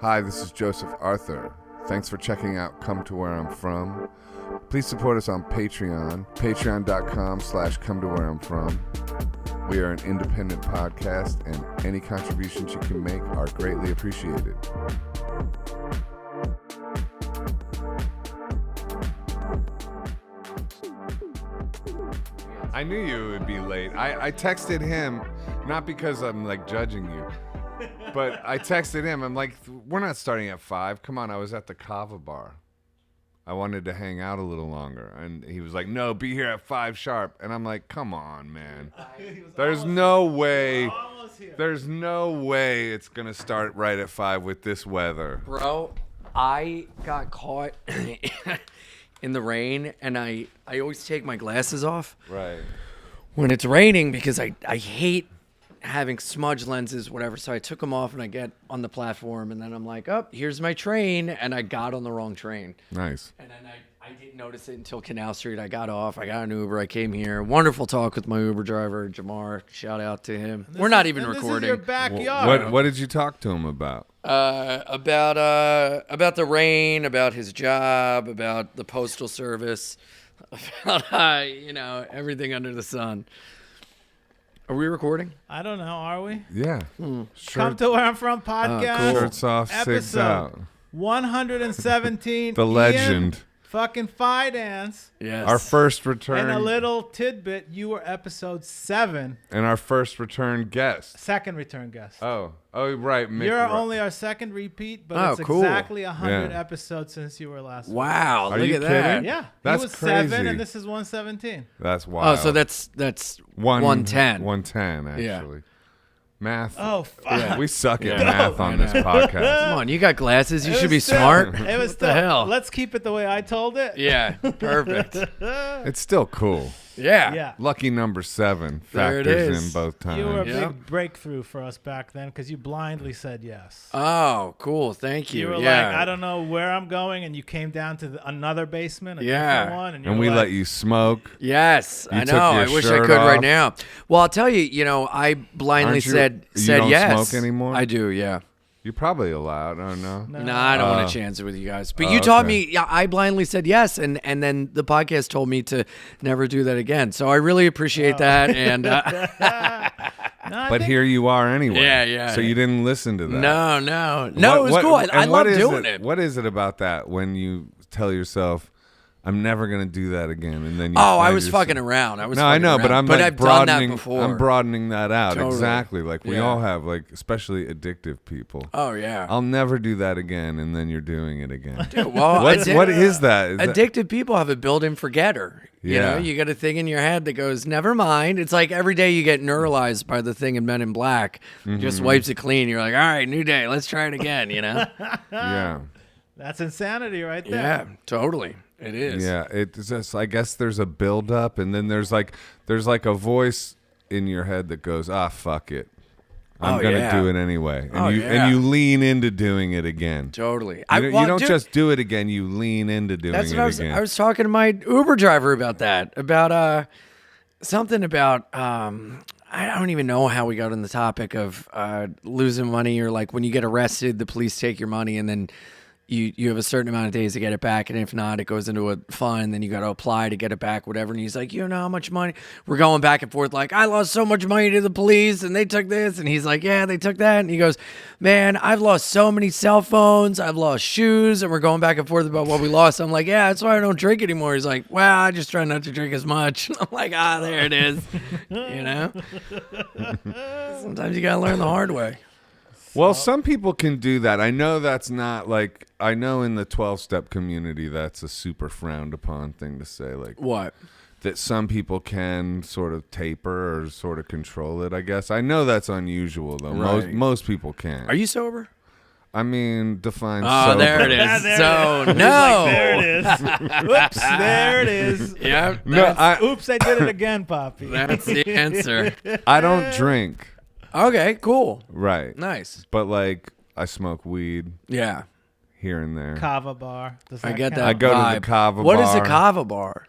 Hi, this is Joseph Arthur. Thanks for checking out Come to Where I'm From. Please support us on Patreon, patreon.com/come to where I'm from. We are an independent podcast, and any contributions you can make are greatly appreciated. I knew you would be late. I texted him, not because I'm like judging you, but I texted him. I'm like, we're not starting at 5. Come on, I was at the Kava bar. I wanted to hang out a little longer. And he was like, no, be here at 5 sharp. And I'm like, come on, man. There's no way. There's no way it's going to start right at 5 with this weather. Bro, I got caught in the rain, and I always take my glasses off. Right. When it's raining, because I hate having smudge lenses, whatever. So I took them off, and I get on the platform, and then I'm like, oh, here's my train, and I got on the wrong train. Nice. And then I didn't notice it until Canal Street. I got off. I got an Uber. I came here. Wonderful talk with my Uber driver, Jamar. Shout out to him. We're not even recording. This is your backyard. What did you talk to him about? About the rain, about his job, about the postal service, about everything under the sun. Are we recording? I don't know. Are we? Yeah. Come to Where I'm From podcast. Cool. Shirts off, six out. 117. The legend. Ian fucking Fidance. Yes. Our first return. And a little tidbit. You were episode 7. And our first return guest. Second return guest. Oh, right. Mick, You're right. only our second repeat, but it's cool. exactly 100 Yeah. episodes since you were last. Wow, Are look you at that. kidding? Yeah. That's he was crazy. 7 and this is 117. That's wild. Oh, so that's 110. 110, actually. Yeah. Math. Oh, fuck. Yeah, we suck at Yeah. math on this podcast. Come on, you got glasses. You It should was be still- smart. It was What still, the hell? Let's keep it the way I told it. Yeah, perfect. It's still cool. Yeah. Yeah. Lucky number 7 There it factors is. in both times. You were a Yeah. big breakthrough for us back then because you blindly said yes. Oh, cool. Thank you. You were yeah. like, I don't know where I'm going, and you came down to another basement, a Yeah. different one, and, you And were we like, let you smoke. Yes, You I took know. your I wish I shirt could right off. now. Well, I'll tell you. I blindly Aren't you- said you said don't yes. smoke anymore? I do. Yeah. You're probably allowed. I don't know. No, I don't want to chance it with you guys. But Oh, you taught okay. me. Yeah, I blindly said yes, and then the podcast told me to never do that again. So I really appreciate that. And No, I But think- here you are anyway. Yeah. So you didn't listen to that. no, it was cool. I and love what is doing it. What is it about that when you tell yourself, I'm never going to do that again, and then you Oh, I find was yourself- fucking around. I was. No, I fucking know, but around. I'm like I've broadening. done that before. I'm broadening that out. Totally. Exactly. Like we Yeah. all have, like especially addictive people. Oh yeah. I'll never do that again, and then you're doing it again. Well, what is that? Is that- addicted people have a built-in forgetter. Yeah. You got a thing in your head that goes, never mind. It's like every day you get neuralized by the thing in Men in Black. Just wipes it clean. You're like, all right, new day. Let's try it again, Yeah. That's insanity right there. Yeah, totally. It is. Yeah, it's just, I guess there's a build up, and then there's like a voice in your head that goes, fuck it, I'm gonna do it anyway, and you lean into doing it again. Totally. You don't just do it again; you lean into doing That's it what again. I was talking to my Uber driver about that. About something about I don't even know how we got on the topic of losing money, or like when you get arrested, the police take your money, and then you have a certain amount of days to get it back, and if not, it goes into a fund, then you got to apply to get it back, whatever. And he's like, you know how much money? We're going back and forth like, I lost so much money to the police, and they took this. And he's like, yeah, they took that. And he goes, man, I've lost so many cell phones. I've lost shoes. And we're going back and forth about what we lost. I'm like, yeah, that's why I don't drink anymore. He's like, well, I just try not to drink as much. I'm like, there it is. Sometimes you got to learn the hard way. Well, some people can do that. I know that's not like, I know in the 12-step community that's a super frowned upon thing to say. Like What? that some people can sort of taper or sort of control it, I guess. I know that's unusual, though. Right. Most people can. Are you sober? I mean, define Oh, sober. there it is. Yeah, there So, it is. no. There it is. Oops, there it is. Yeah. No, Oops, I did it again, Poppy. That's the answer. I don't drink. Okay, cool. Right. Nice. But, like, I smoke weed Yeah. here and there. Kava bar. Does I get count? that I go to the vibe. Kava What is bar. a Kava bar?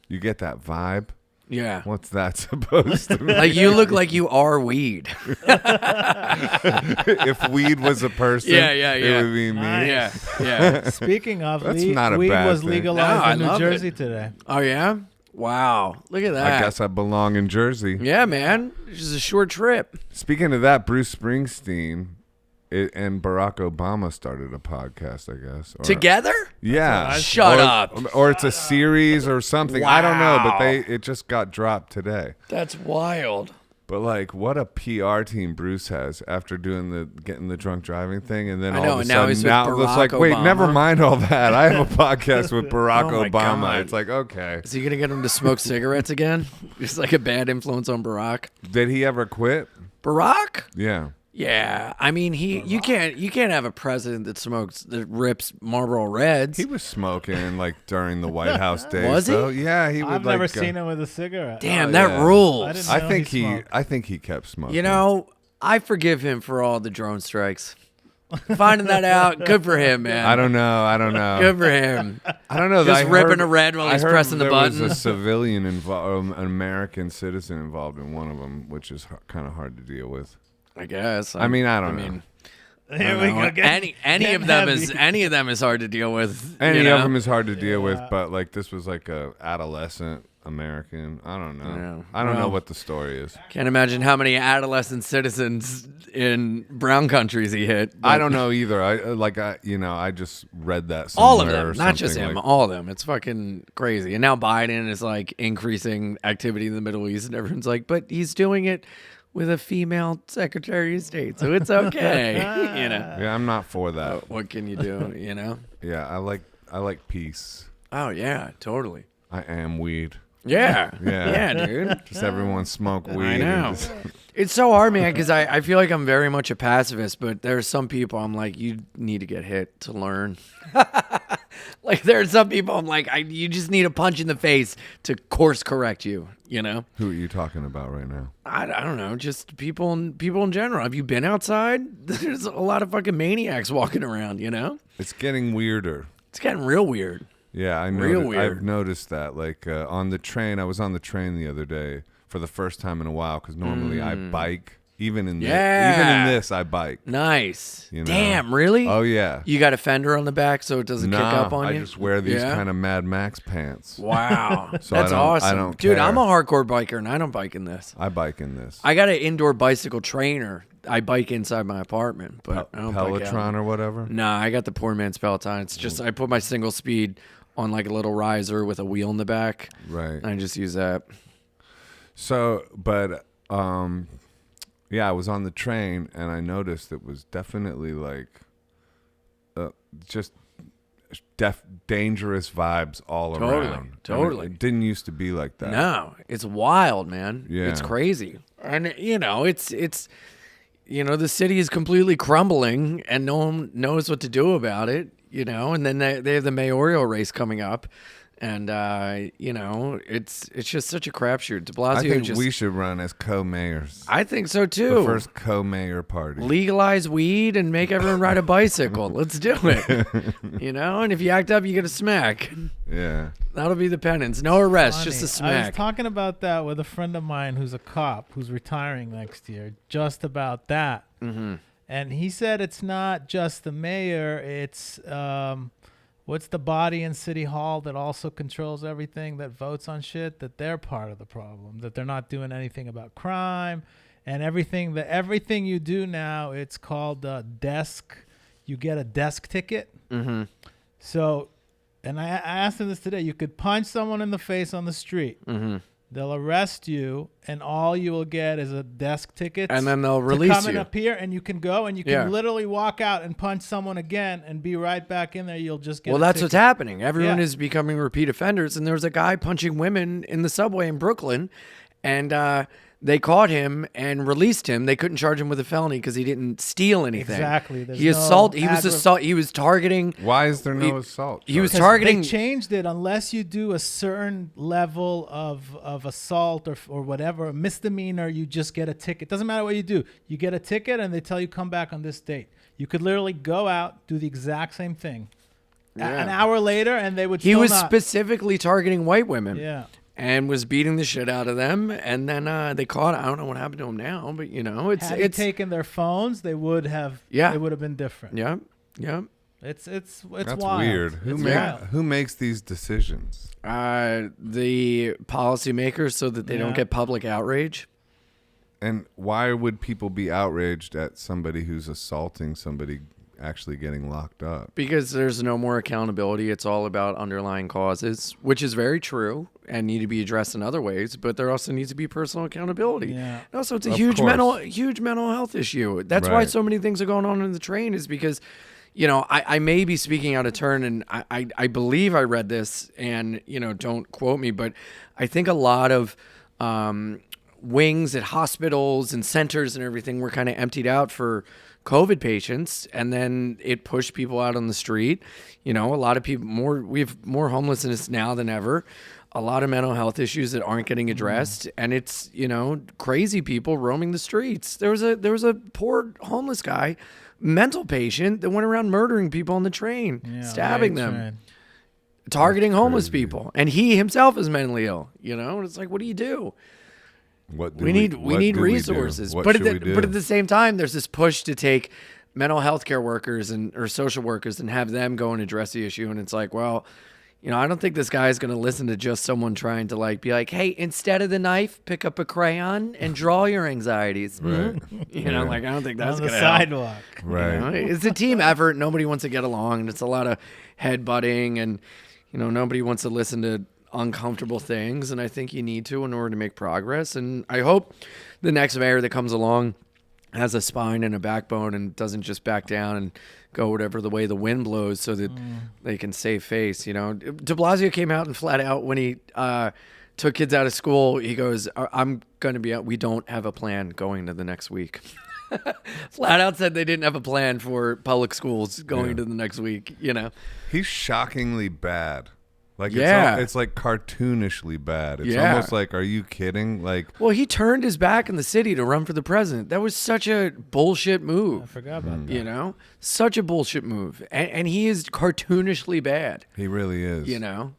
You get that vibe? Yeah. What's that supposed to mean? Like you look like you are weed. If weed was a person, it would be me. Nice. Yeah. Speaking of, That's not a weed bad was thing. legalized No, I in New love Jersey it. today. Oh yeah. Wow. Look at that. I guess I belong in Jersey. Yeah, man. It's just a short trip. Speaking of that, Bruce Springsteen and Barack Obama started a podcast, I guess. Or, Together? Yeah. Shut Or- up. Or it's a series or something. I don't know, but Wow. it just got dropped today. That's wild. But like, what a PR team Bruce has after getting the drunk driving thing, and then I all know, of a and now sudden, he's with it's Barack like, wait, Obama. never mind all that. I have a podcast with Barack Oh my Obama. God. It's like, okay, Is he gonna get him to smoke cigarettes again? Just like a bad influence on Barack. did he ever quit? Barack? Yeah, Yeah. I mean, you can't have a president that rips Marlboro Reds. he was smoking like during the White House days. Was he? So, yeah, he would. I've like, never seen him with a cigarette. Damn, Oh, that yeah. rules. I didn't I know think he smoked. I think he kept smoking. You know, I forgive him for all the drone strikes. Finding that out, good for him, man. I don't know. Good for him. I don't know. Just I ripping heard- a red while I he's heard pressing the there button. was a civilian involved, an American citizen involved in one of them, which is kind of hard to deal with. I guess. I mean, I don't know. Here we go. Any of them is hard to deal with. Any you know? of them is hard to deal with, but like this was like a adolescent American. I don't know. Yeah. I don't know Well, what the story is. Can't imagine how many adolescent citizens in brown countries he hit. I but don't know either. I just read that all of somewhere them, or not just something him, like- all of them. It's fucking crazy. And now Biden is like increasing activity in the Middle East, and everyone's like, but he's doing it with a female Secretary of State, so it's okay. You know, Yeah, I'm not for that. what can you do? You know? Yeah, I like peace. Oh yeah, totally. I am weed. Yeah, Yeah. yeah, dude. Just everyone smoke weed. I and know. just- It's so hard, man, because I feel like I'm very much a pacifist, but there's some people I'm like, you need to get hit to learn. Like, there are some people I'm like, you just need a punch in the face to course correct you, you know? Who are you talking about right now? I don't know, just people in general. Have you been outside? There's a lot of fucking maniacs walking around, you know? It's getting weirder. It's getting real weird. Yeah, Real weird. I've noticed that. Like on the train, I was on the train the other day for the first time in a while because normally I bike. Even in this, I bike. Nice. You know? Damn, really? Oh yeah. You got a fender on the back so it doesn't kick up on I you? just wear these Yeah? kind of Mad Max pants. Wow. So I That's don't- awesome. I don't Dude, care. I'm a hardcore biker and I don't bike in this. I bike in this. I got an indoor bicycle trainer. I bike inside my apartment, but I don't bike out. Pelotron or whatever. Nah, I got the poor man's Peloton. It's just I put my single speed on like a little riser with a wheel in the back. Right. And I just use that. So, but yeah, I was on the train and I noticed it was definitely like just dangerous vibes all around. Totally. It didn't used to be like that. No, it's wild, man. Yeah. It's crazy. And it's the city is completely crumbling and no one knows what to do about it, and then they have the mayoral race coming up. And it's just such a crapshoot. De Blasio I think we should run as co-mayors. I think so too. The first co-mayor party. Legalize weed and make everyone ride a bicycle. Let's do it. And if you act up, you get a smack. Yeah. That'll be the penance. No arrest, just a Funny. I was smack. talking about that with a friend of mine who's a cop who's retiring next year, just about that. Mm-hmm. And he said it's not just the mayor, it's what's the body in City Hall that also controls everything, that votes on shit, that they're part of the problem, that they're not doing anything about crime and everything you do now, it's called desk. You get a desk ticket. Mm-hmm. So, and I asked him this today, you could punch someone in the face on the street. Mm-hmm. They'll arrest you, and all you will get is a desk ticket. And then they'll to release come and you. appear, and you can go, and you can Yeah. literally walk out and punch someone again and be right back in there. You'll just get Well, a that's what's ticket. happening. Everyone Yeah. is becoming repeat offenders. And there was a guy punching women in the subway in Brooklyn, and they caught him and released him. They couldn't charge him with a felony because he didn't steal anything. Exactly. There's He no assault. He was aggra- assault. He was targeting. Why is there no He- assault? he was charge? targeting. They changed it unless you do a certain level of assault or whatever, a misdemeanor, you just get a ticket. Doesn't matter what you do. You get a ticket and they tell you come back on this date. You could literally go out, do the exact same thing. Yeah. An hour later and they would He still was not. specifically targeting white women. Yeah. and was beating the shit out of them. And then they caught. I don't know what happened to him now, but Had he taken their phones, they would have. Yeah. It would have been different. Yeah, yeah. It's That's wild. weird. It's wild. Who makes these decisions? The policymakers, so that they don't get public outrage. And why would people be outraged at somebody who's assaulting somebody actually getting locked up? Because there's no more accountability. It's all about underlying causes, which is very true and need to be addressed in other ways. But there also needs to be personal accountability. Yeah. And also, it's a Of huge course. mental health issue. That's why Right. so many things are going on in the train. Is because, I may be speaking out of turn, and I believe I read this, and don't quote me, but I think a lot of wings at hospitals and centers and everything were kind of emptied out for COVID patients, and then it pushed people out on the street. A lot of people we have more homelessness now than ever, a lot of mental health issues that aren't getting addressed, and it's crazy people roaming the streets. There was a poor homeless guy, mental patient, that went around murdering people on the train, stabbing them, targeting homeless people, and he himself is mentally ill. And it's like, what do you do? We need resources, but at the same time, there's this push to take mental health care workers or social workers and have them go and address the issue. And it's like, well, I don't think this guy is going to listen to just someone trying to be like, hey, instead of the knife, pick up a crayon and draw your anxieties. Right. I don't think that's On going the to help. sidewalk. Right. It's a team effort. Nobody wants to get along, and it's a lot of headbutting, and nobody wants to listen to uncomfortable things, and I think you need to in order to make progress. And I hope the next mayor that comes along has a spine and a backbone and doesn't just back down and go whatever the way the wind blows, so that they can save face. De Blasio came out and flat out when he took kids out of school, he goes, I'm going to be out. We don't have a plan going to the next week. Flat out said they didn't have a plan for public schools going to the next week. He's shockingly bad. It's like cartoonishly bad. It's almost like, are you kidding? Well, he turned his back in the city to run for the president. That was such a bullshit move. I forgot about that. Such a bullshit move. And he is cartoonishly bad. He really is. Yeah.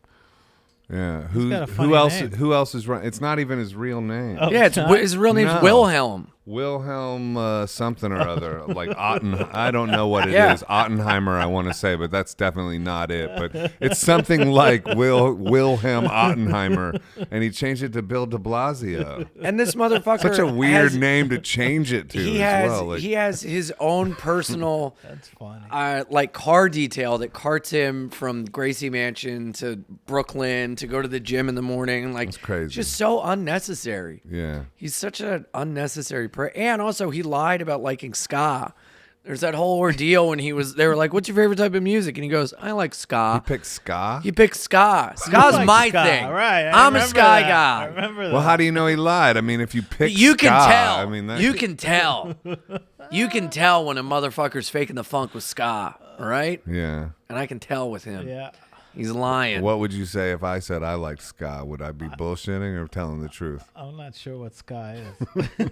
got a funny name. Who else is running? It's not even his real name. Oh, Yeah, his real name's No. Wilhelm. Wilhelm something or other, like I don't know what it Yeah. is. Ottenheimer, I want to say, but that's definitely not it. But it's something like Wilhelm Ottenheimer, and he changed it to Bill de Blasio. And this motherfucker Such a weird has- name to change it to He as has well. he has his own personal That's funny. car detail that carts him from Gracie Mansion to Brooklyn to go to the gym in the morning. That's crazy. It's just so unnecessary. Yeah. He's such an unnecessary and also he lied about liking ska. There's that whole ordeal when they were like, what's your favorite type of music? And he goes, I like ska. He picked ska? He picked ska. Ska's like my ska, thing. right. I'm a remember ska that. I guy. remember that. Well, how do you know he lied? I mean, if you pick You ska, can tell. I mean, that, You can tell. You can tell when a motherfucker's faking the funk with ska, all right? Yeah. And I can tell with him. Yeah. He's lying. What would you say if I said I liked ska? Would I be bullshitting or telling the truth? I'm not sure what Sky is. All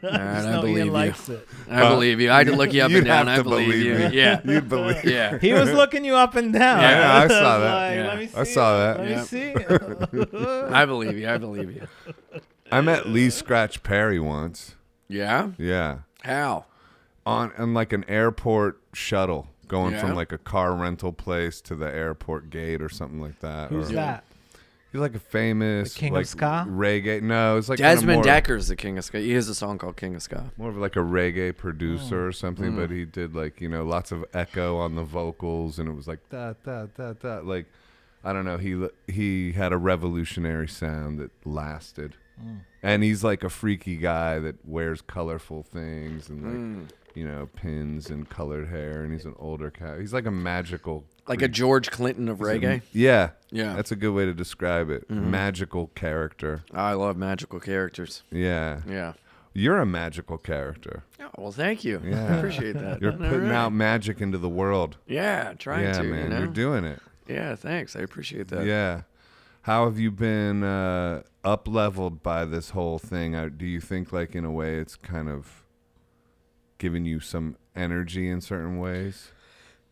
right, I No, believe Ian you. likes it. I believe you. I had to look you up and You'd down. have I to believe you. me. Yeah. You'd believe. Yeah. He was looking you up and down. Yeah, I saw was that. like, Yeah. Let me see I saw that. Let Yeah. me see. I believe you. I believe you. I met Lee Scratch Perry once. Yeah? Yeah. How? On like an airport shuttle going Yeah. from like a car rental place to the airport gate or something like that. Who's or, that? He's like a famous The king of like ska? reggae. No, it's like kinda Desmond more, Decker's the king of ska. He has a song called King of Ska. more of like a reggae producer or something, Mm. but he did like, lots of echo on the vocals, and it was like da da da da, like I don't know, he had a revolutionary sound that lasted. And he's like a freaky guy that wears colorful things and like pins and colored hair, and he's an older cat. He's like a magical, Like a George Clinton of reggae. yeah, Yeah. that's a good way to describe it. Magical character. I love magical characters. Yeah, Yeah. you're a magical character. Oh, well, thank you. Yeah. I appreciate that. You're All putting right. out magic into the world. Yeah, trying Yeah, to. man, You know? you're doing it. Yeah, thanks. I appreciate that. Yeah. How have you been up-leveled by this whole thing? Do you think, like, in a way, it's kind of giving you some energy in certain ways?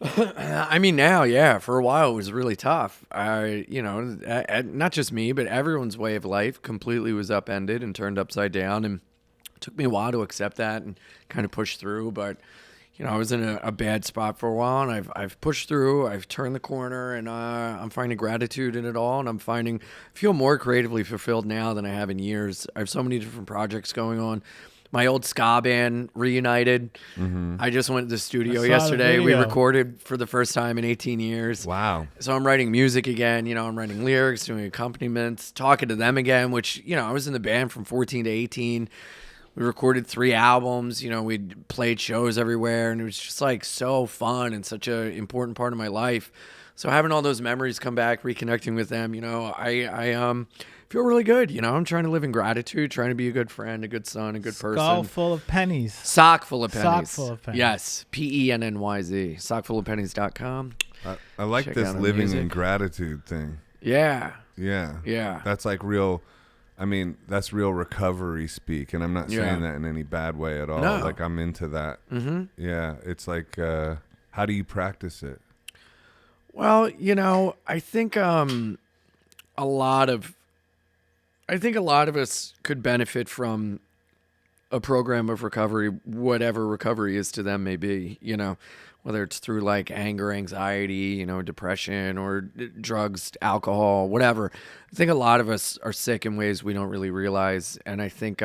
I mean, now, yeah, for a while it was really tough. Not just me, but everyone's way of life completely was upended and turned upside down. And it took me a while to accept that and kind of push through. But, I was in a bad spot for a while, and I've pushed through. I've turned the corner, and I'm finding gratitude in it all. And I feel more creatively fulfilled now than I have in years. I have so many different projects going on. My old ska band reunited. Mm-hmm. I just went to the studio I saw the yesterday. We video. recorded for the first time in 18 years. Wow. So I'm writing music again. I'm writing lyrics, doing accompaniments, talking to them again, which, I was in the band from 14 to 18. We recorded 3 albums. We played shows everywhere, and it was just like so fun and such an important part of my life. So having all those memories come back, reconnecting with them, I feel really good. I'm trying to live in gratitude, trying to be a good friend, a good son, a good person. Skull full of pennies. Sock full of pennies. Sock full of pennies. Yes. PENNYZ. Sockfulofpennies.com. I like Check this out the living in music. gratitude thing. Yeah. Yeah. Yeah. That's like real. I mean, that's real recovery speak, and I'm not saying Yeah. that in any bad way at all. No. Like, I'm into that. Mm-hmm. Yeah, it's like, how do you practice it? Well, I think a lot of us could benefit from a program of recovery, whatever recovery is to them may be, whether it's through like anger, anxiety, depression, or drugs, alcohol, whatever. I think a lot of us are sick in ways we don't really realize. And I think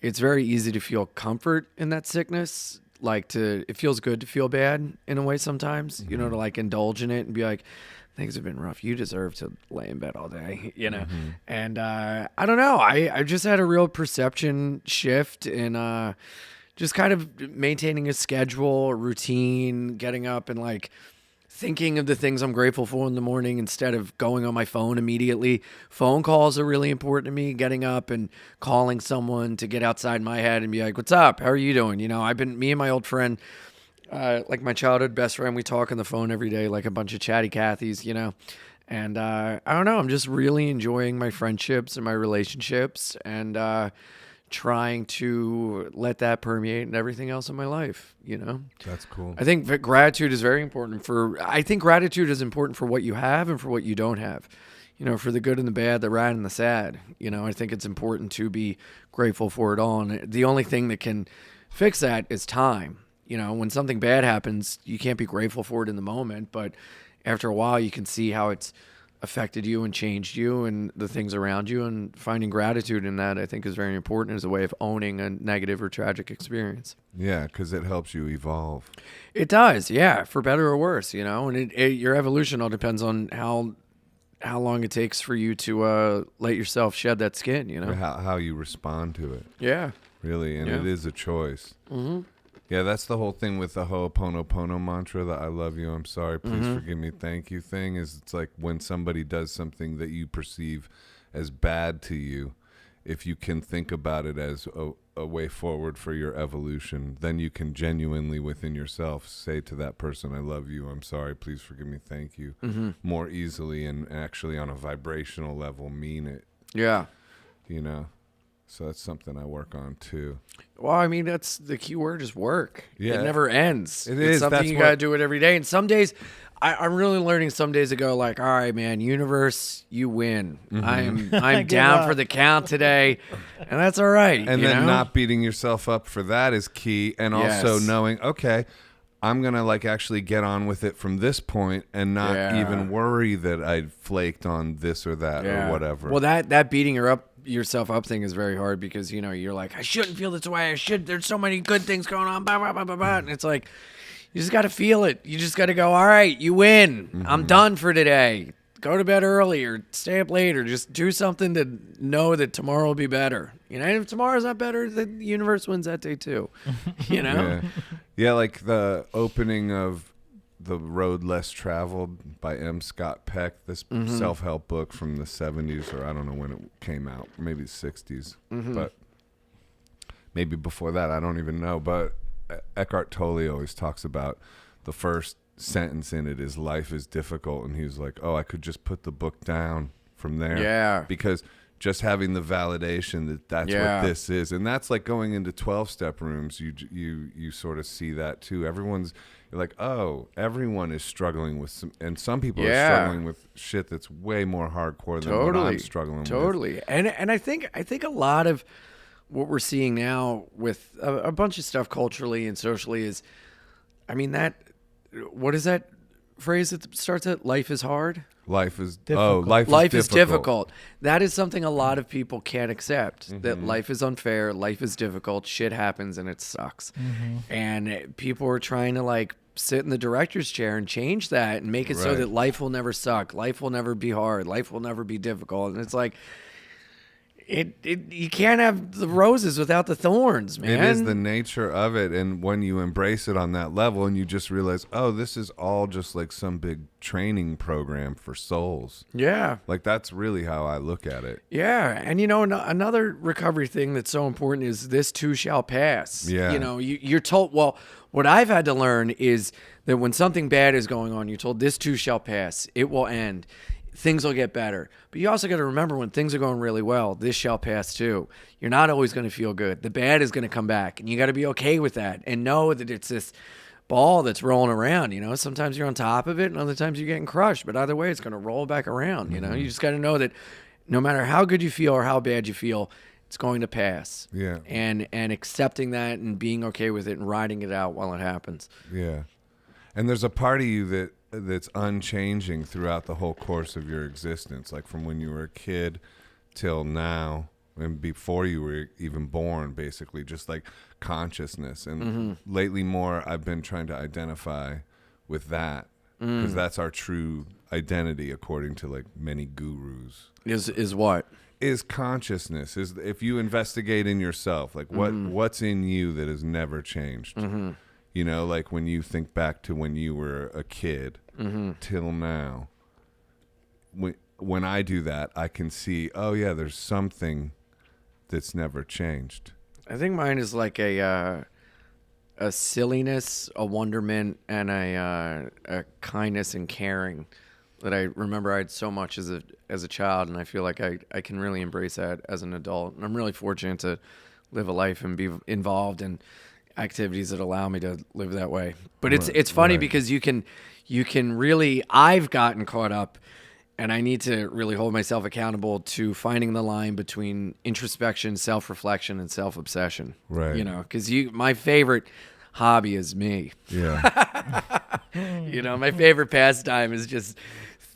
it's very easy to feel comfort in that sickness. It feels good to feel bad in a way sometimes, to like indulge in it and be like, things have been rough. You deserve to lay in bed all day, Mm-hmm. And I don't know. I just had a real perception shift in just kind of maintaining a schedule, a routine, getting up and like thinking of the things I'm grateful for in the morning instead of going on my phone immediately. Phone calls are really important to me. Getting up and calling someone to get outside my head and be like, "What's up? How are you doing?" Me and my old friend, like my childhood best friend, we talk on the phone every day like a bunch of chatty Cathys, And I don't know. I'm just really enjoying my friendships and my relationships and trying to let that permeate in everything else in my life, That's cool. I think that gratitude is very important I think gratitude is important for what you have and for what you don't have, for the good and the bad, the rad and the sad. I think it's important to be grateful for it all. And the only thing that can fix that is time. When something bad happens, you can't be grateful for it in the moment, but after a while you can see how it's affected you and changed you and the things around you, and finding gratitude in that I think is very important as a way of owning a negative or tragic experience. Yeah, because it helps you evolve. It does, yeah, for better or worse, and your evolution all depends on how long it takes for you to let yourself shed that skin, How you respond to it, Yeah. really, and Yeah. it is a choice. Mm-hmm. Yeah, that's the whole thing with the Ho'oponopono mantra, that I love you, I'm sorry, please forgive me, thank you thing, is it's like when somebody does something that you perceive as bad to you, if you can think about it as a way forward for your evolution, then you can genuinely within yourself say to that person, I love you, I'm sorry, please forgive me, thank you, more easily and actually on a vibrational level mean it, Yeah. So that's something I work on too. Well, I mean, that's the key word is work. Yeah. It never ends. It It's is. something That's you what- got to do it every day. And some days, I'm really learning some days to go like, all right, man, universe, you win. I'm Give down up. for the count today. And that's all right. And you then know? not beating yourself up for that is key. And also Yes. knowing, okay, I'm going to like actually get on with it from this point and not Yeah. even worry that I flaked on this or that or whatever. Well, that beating yourself up thing is very hard because you're like, I shouldn't feel this way. There's so many good things going on. Blah, blah, blah, blah, blah. And it's like, you just got to feel it. You just got to go, all right, you win. I'm done for today. Go to bed early or stay up late or just do something to know that tomorrow will be better. And if tomorrow's not better, the universe wins that day too. Yeah, like the opening of The Road Less Traveled by M. Scott Peck, this self-help book from the 70s, or I don't know when it came out, maybe the 60s, but maybe before that, I don't even know. But Eckhart Tolle always talks about the first sentence in it is life is difficult, and he was like, oh, I could just put the book down from there. Yeah. Because just having the validation that that's Yeah. what this is. And that's like going into 12-step rooms. You sort of see that too. You're like, oh, everyone is struggling with some people are struggling with shit that's way more hardcore than what I'm struggling with. Totally. And I think a lot of what we're seeing now with a bunch of stuff culturally and socially is, I mean, what is that phrase that starts at life is hard? Life is Difficult. Life is difficult. That is something a lot of people can't accept. That life is unfair, life is difficult, shit happens and it sucks. And people are trying to like sit in the director's chair and change that and make it so Right. that life will never suck, life will never be hard, life will never be difficult. And it's like you can't have the roses without the thorns, man. It is the nature of it, and when you embrace it on that level and you just realize, oh, this is all just like some big training program for souls. Yeah. Like that's really how I look at it. Yeah, and another recovery thing that's so important is this too shall pass. Yeah. You're told, well, what I've had to learn is that when something bad is going on, you're told this too shall pass. It will end. Things will get better. But you also got to remember when things are going really well, this shall pass too. You're not always going to feel good. The bad is going to come back, and you got to be okay with that and know that it's this ball that's rolling around. Sometimes you're on top of it and other times you're getting crushed, but either way it's going to roll back around. You just got to know that no matter how good you feel or how bad you feel, it's going to pass. Yeah. And accepting that and being okay with it and riding it out while it happens. Yeah. And there's a part of you that's unchanging throughout the whole course of your existence, like from when you were a kid till now and before you were even born, basically, just like consciousness. And lately more I've been trying to identify with that because that's our true identity according to like many gurus. Is what? Is consciousness, is if you investigate in yourself, like what's in you that has never changed. Like when you think back to when you were a kid till now, when I do that, I can see, oh yeah, there's something that's never changed. I think mine is like a silliness, a wonderment, and a kindness and caring that I remember I had so much as a child, and I feel like I can really embrace that as an adult. And I'm really fortunate to live a life and be involved in activities that allow me to live that way. But it's funny because you can really, I've gotten caught up, and I need to really hold myself accountable to finding the line between introspection, self-reflection, and self-obsession. Right. Because my favorite hobby is me. Yeah. My favorite pastime is just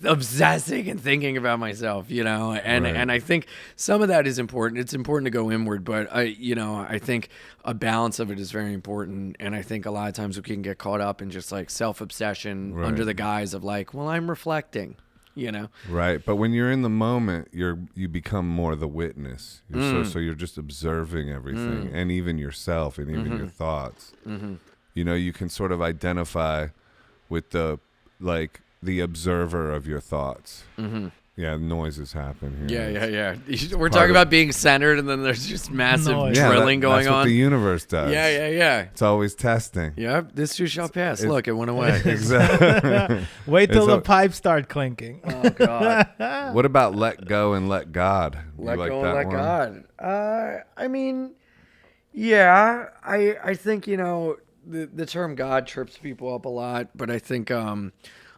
obsessing and thinking about myself, and I think some of that is important. It's important to go inward, but I think a balance of it is very important. And I think a lot of times we can get caught up in just like self-obsession under the guise of like, well, I'm reflecting, Right. But when you're in the moment, you become more the witness. So you're just observing everything and even yourself and even your thoughts. You can sort of identify with the observer of your thoughts. Yeah, noises happen here. Yeah. We're talking about being centered, and then there's just massive Noise. drilling going that's what on. the universe does. Yeah. It's always testing. Yep, this too shall pass. Look, it went away. Exactly. Wait till It's the pipes start clinking. Oh, God. What about let go and let God? Let you like go that and let one? God. I mean, yeah, I think, the term God trips people up a lot, but I think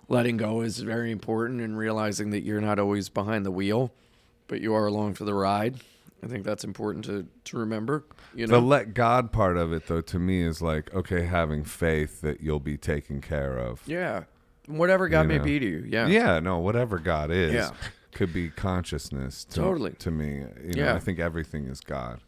letting go is very important, and realizing that you're not always behind the wheel, but you are along for the ride. I think that's important to remember. The let God part of it, though, to me is like, okay, having faith that you'll be taken care of. Yeah. Whatever God may be to you. Yeah. Yeah, no, whatever God is. Yeah. Could be consciousness Totally. to me. I think everything is God,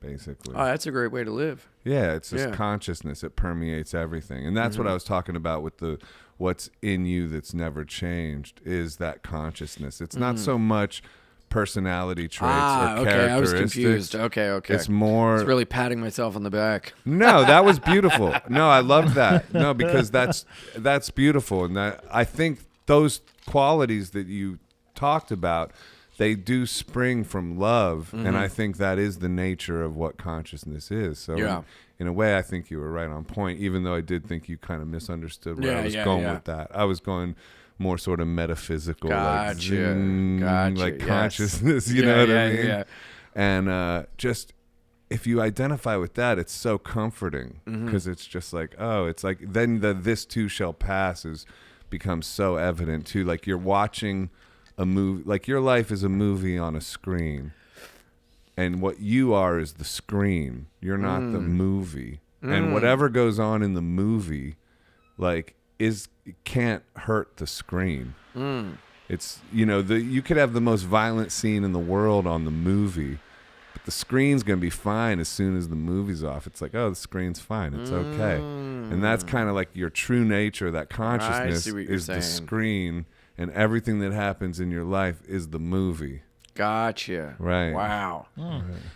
basically. Oh, that's a great way to live. Yeah, it's just consciousness. It permeates everything. And that's what I was talking about with the what's in you that's never changed is that consciousness. It's not so much personality traits or characteristics. Okay, I was confused. Okay. It's more... It's really patting myself on the back. No, that was beautiful. No, I love that. No, because that's beautiful. And that I think those qualities that you talked about, they do spring from love, Mm-hmm. and I think that is the nature of what consciousness is. So Yeah. in a way, I think you were right on point, even though I did think you kind of misunderstood where I Yeah, was yeah, going yeah. with that. I was going more sort of metaphysical, like, Gotcha. zing, Gotcha, like yes. consciousness, you Yeah, know what yeah, I mean? yeah. And just if you identify with that, it's so comforting Mm-hmm. because it's just like, oh, it's like then the this too shall pass becomes so evident too. Like you're watching a movie, like your life is a movie on a screen, and what you are is the screen. You're not the movie, and whatever goes on in the movie, like can't hurt the screen. It's you could have the most violent scene in the world on the movie, but the screen's gonna be fine as soon as the movie's off. It's like, oh, the screen's fine, it's okay. And that's kind of like your true nature. That consciousness see what you're is the saying. screen, and everything that happens in your life is the movie. Gotcha. Right. Wow.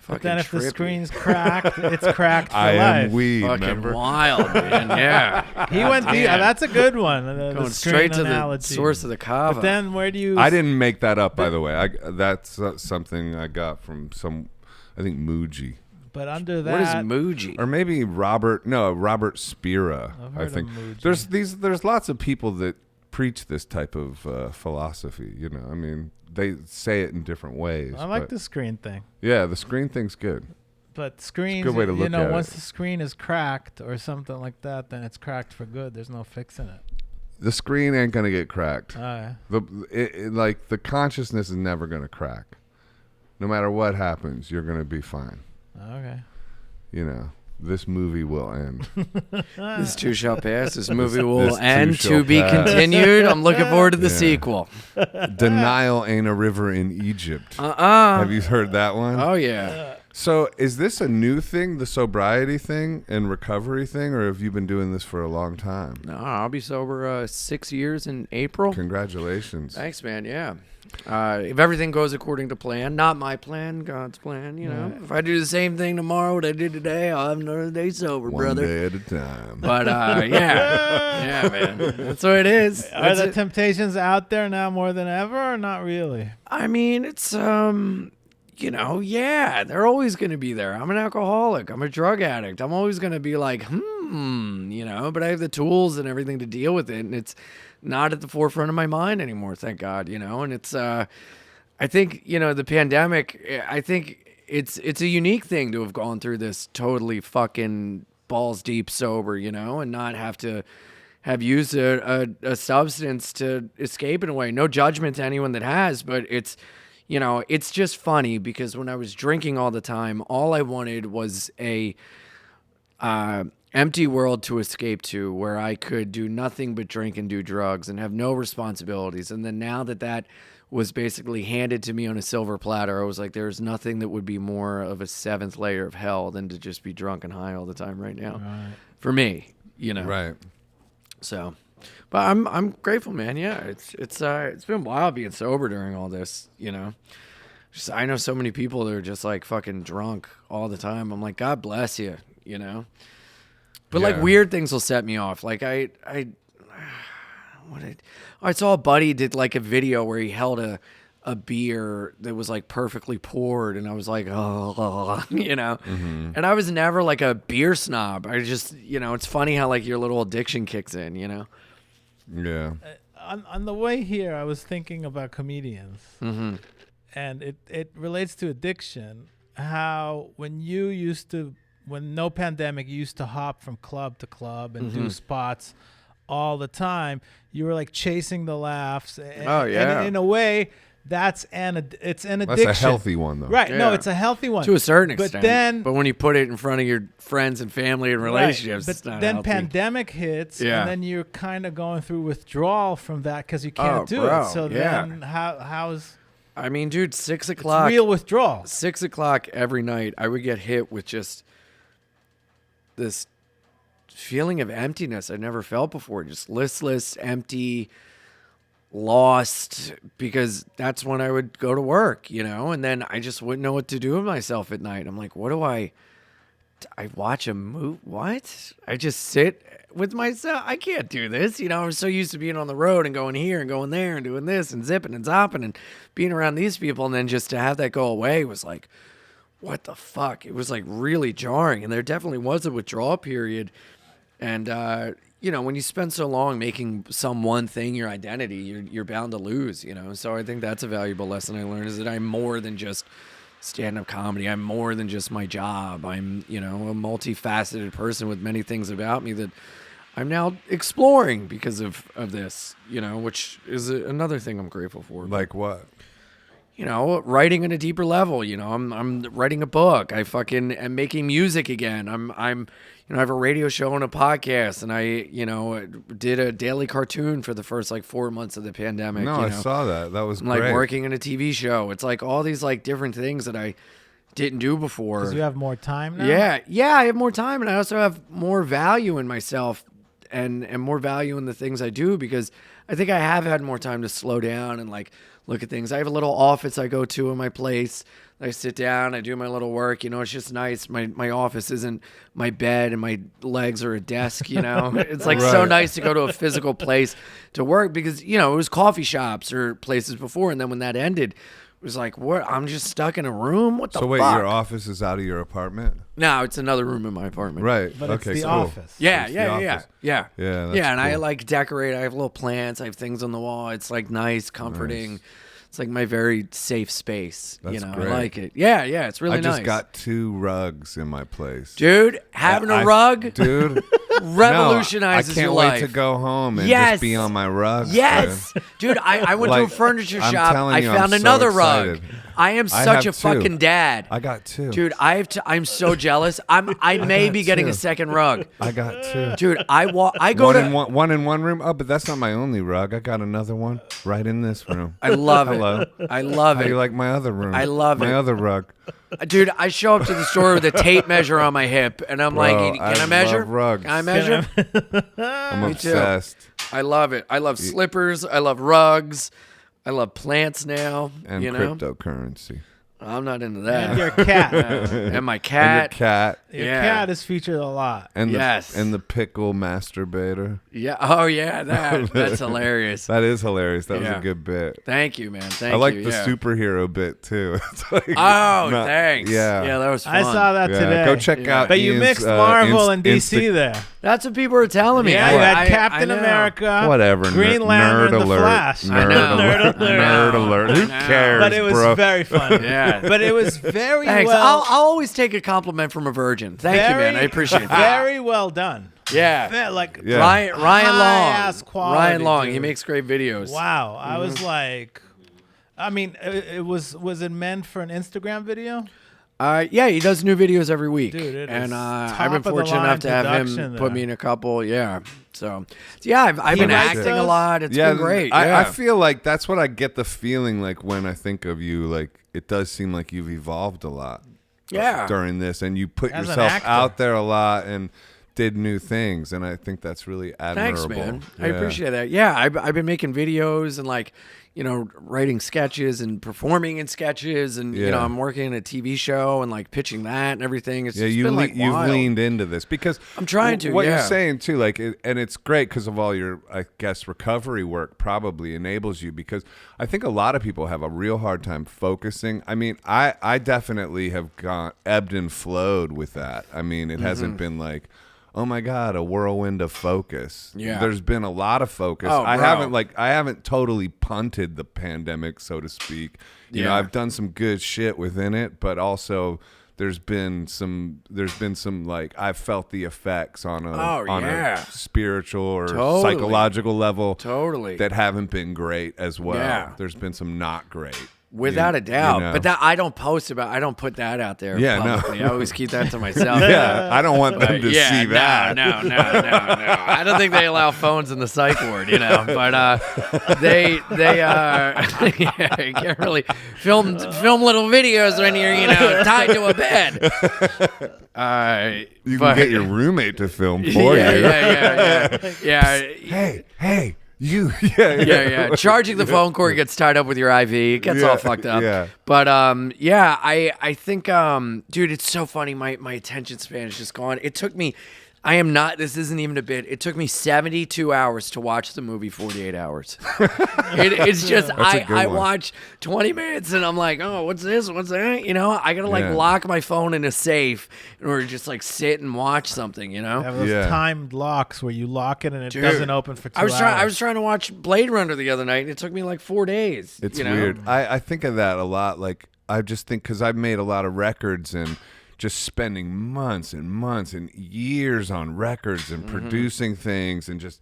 But then if the trippy. screen's cracked, it's cracked for I life. am weed, Fucking remember? wild, man. Yeah. He went deep. damn. That's a good one. The Going screen straight to analogy. the source of the kava. But then where do you? I didn't make that up, by the way. That's something I got from I think Muji. But under that, What is Muji? Or maybe Robert Spira. I've I heard of think Muji. there's lots of people that preach this type of philosophy. I mean, they say it in different ways. I like but the screen thing. Yeah, the screen thing's good. But screens, good way to look at once it. the screen is cracked or something like that, then it's cracked for good. There's no fixing it. The screen ain't gonna get cracked. Yeah. Like the consciousness is never gonna crack. No matter what happens, you're gonna be fine. Okay. This movie will end. This too shall pass. This movie will this too end. shall To be pass. continued. I'm looking forward to the Yeah. sequel. Denial ain't a river in Egypt. Uh-uh. Have you heard that one? Oh, yeah. So is this a new thing, the sobriety thing and recovery thing, or have you been doing this for a long time? No, I'll be sober 6 years in April. Congratulations. Thanks, man. Yeah. If everything goes according to plan, not my plan, God's plan, If I do the same thing tomorrow what I did today, I'll have another day sober, One brother. day at a time. But, yeah, man. That's what it is. Are That's the it. temptations out there now more than ever, or not really? I mean, it's, yeah, they're always going to be there. I'm an alcoholic. I'm a drug addict. I'm always going to be like, but I have the tools and everything to deal with it. And it's not at the forefront of my mind anymore, thank God, And it's, I think, the pandemic, I think it's a unique thing to have gone through this totally fucking balls deep sober, and not have used a substance to escape in a way. No judgment to anyone that has, but it's just funny because when I was drinking all the time, all I wanted was a empty world to escape to where I could do nothing but drink and do drugs and have no responsibilities. And then now that was basically handed to me on a silver platter, I was like, there's nothing that would be more of a seventh layer of hell than to just be drunk and high all the time right now. Right. For me, Right. So, but I'm grateful, man. Yeah, it's been wild being sober during all this. Just I know so many people that are just like fucking drunk all the time. I'm like, God bless you. But like Yeah. weird things will set me off. Like I saw a buddy did like a video where he held a beer that was like perfectly poured, and I was like, oh, Mm-hmm. And I was never like a beer snob. I just, it's funny how like your little addiction kicks in, Yeah. On the way here, I was thinking about comedians, Mm-hmm. and it relates to addiction. How when no pandemic, you used to hop from club to club and do spots all the time. You were like chasing the laughs. And, Oh, yeah. And in a way, it's an addiction. That's a healthy one, though. Right. No, Yeah. it's a healthy one. To a certain extent. But when you put it in front of your friends and family and relationships, Right. it's not But then healthy. pandemic hits, Yeah. and then you're kind of going through withdrawal from that because you Oh, can't do bro, it. So yeah. then how's I mean, dude, 6 it's o'clock. real withdrawal? 6 o'clock every night, I would get hit with just this feeling of emptiness I never felt before. Just listless, empty, lost, because that's when I would go to work, and then I just wouldn't know what to do with myself at night. I'm like, what do I I watch a movie. What? I just sit with myself. I can't do this. I'm so used to being on the road and going here and going there and doing this and zipping and zopping and being around these people. And then just to have that go away was like, what the fuck? It was like really jarring. And there definitely was a withdrawal period. And, when you spend so long making some one thing your identity, you're bound to lose, So I think that's a valuable lesson I learned, is that I'm more than just stand-up comedy. I'm more than just my job. I'm, a multifaceted person with many things about me that I'm now exploring because of this, which is another thing I'm grateful for. Like what? Writing at a deeper level. I'm writing a book. I fucking am making music again. I'm I have a radio show and a podcast, and I did a daily cartoon for the first 4 months of the pandemic. No, I saw that. That was great. Like working in a TV show. It's like all these different things that I didn't do before. Because you have more time now? Yeah, I have more time, and I also have more value in myself and more value in the things I do, because I think I have had more time to slow down and look at things. I have a little office I go to in my place. I sit down, I do my little work. It's just nice. My office isn't my bed and my legs are a desk, It's so nice to go to a physical place to work, because, it was coffee shops or places before. And then when that ended, it was like, what? I'm just stuck in a room? What the fuck? So wait, your office is out of your apartment? No, it's another room in my apartment. Right. But okay, it's the cool. office. Yeah. That's And cool. I decorate. I have little plants. I have things on the wall. It's nice, comforting. Nice. It's my very safe space. That's I great. like it. Yeah, it's really nice. I just got 2 rugs in my place. Dude, having a rug, dude, revolutionizes your life. I can't wait to go home and just be on my rug. Yes. Dude, I went to a furniture shop. I found another rug. I am such a fucking dad. I got 2. Dude, I'm so jealous. I may be getting a second rug. I got 2. Dude, I go one in one room. Oh, but that's not my only rug. I got another one right in this room. I love it. Hello. I love How it. do you like my other room? I love my other rug. Dude, I show up to the store with a tape measure on my hip, and I'm like, can I measure? Love rugs. Can I measure? I'm Me too. obsessed. I love it. I love slippers. I love rugs. I love plants now. And cryptocurrency. I'm not into that. And your cat. And my cat. And your cat. Your cat is featured a lot. And yes. And the pickle masturbator. Yeah. Oh, yeah. That's hilarious. That is hilarious. That was a good bit. Thank you, man. Thank you. I like the superhero bit, too. It's thanks. Yeah, that was fun. I saw that today. Go check out But you Ian's, mixed Marvel and DC there. That's what people are telling me. Yeah, you had Captain America. Whatever. Green Lantern, The Flash. Nerd alert. Who cares, But it was very funny. Yeah. But it was very Thanks. well. I'll always take a compliment from a virgin. Thank you, man. I appreciate that. Very well done. Yeah. Ryan high-ass Long. quality, Ryan Long. dude. He makes great videos. Wow. I was like, I mean, was it meant for an Instagram video? Yeah, he does new videos every week. Dude, it and is I've been top of the fortunate enough line to have him production put there. me in a couple. Yeah. So I've been acting a lot. It's been great. I feel like that's what I get the feeling like when I think of you. Like, it does seem like you've evolved a lot. Yeah. During this, and you put As an yourself actor. out there a lot and did new things, and I think that's really admirable. Thanks, man. Yeah. I appreciate that. Yeah, I've been making videos and writing sketches and performing in sketches, and I'm working in a TV show and pitching that and everything. It's just been you've wild. leaned into this because I'm trying to. What yeah. you're saying too, and it's great because of all your, I guess, recovery work probably enables you, because I think a lot of people have a real hard time focusing. I mean, I definitely have ebbed and flowed with that. I mean, it hasn't been like, oh my God, a whirlwind of focus. Yeah. There's been a lot of focus. Oh, I bro. haven't totally punted the pandemic, so to speak. You know, I've done some good shit within it, but also there's been some I've felt the effects on a spiritual or psychological level that haven't been great as well. Yeah. There's been some not great. Without a doubt. But that I don't put that out there publicly. I always keep that to myself. Yeah, I don't want them to see that. No. I don't think they allow phones in the psych ward, but they you can't really film little videos when you're tied to a bed. You can get your roommate to film for you. Yeah. Hey, Yeah. Charging the phone cord gets tied up with your IV. It gets all fucked up. Yeah. But I think dude, it's so funny. My attention span is just gone. It took me. This isn't even a bit. It took me 72 hours to watch the movie 48 Hours. It's just, I watch 20 minutes and I'm like, oh, what's this? What's that? You know, I got to lock my phone in a safe in order to just sit and watch something, you know? Have those timed locks where you lock it and it doesn't open for 2 hours. I was trying to watch Blade Runner the other night and it took me 4 days. It's weird. I think of that a lot. I just think because I've made a lot of records and just spending months and months and years on records and producing things and just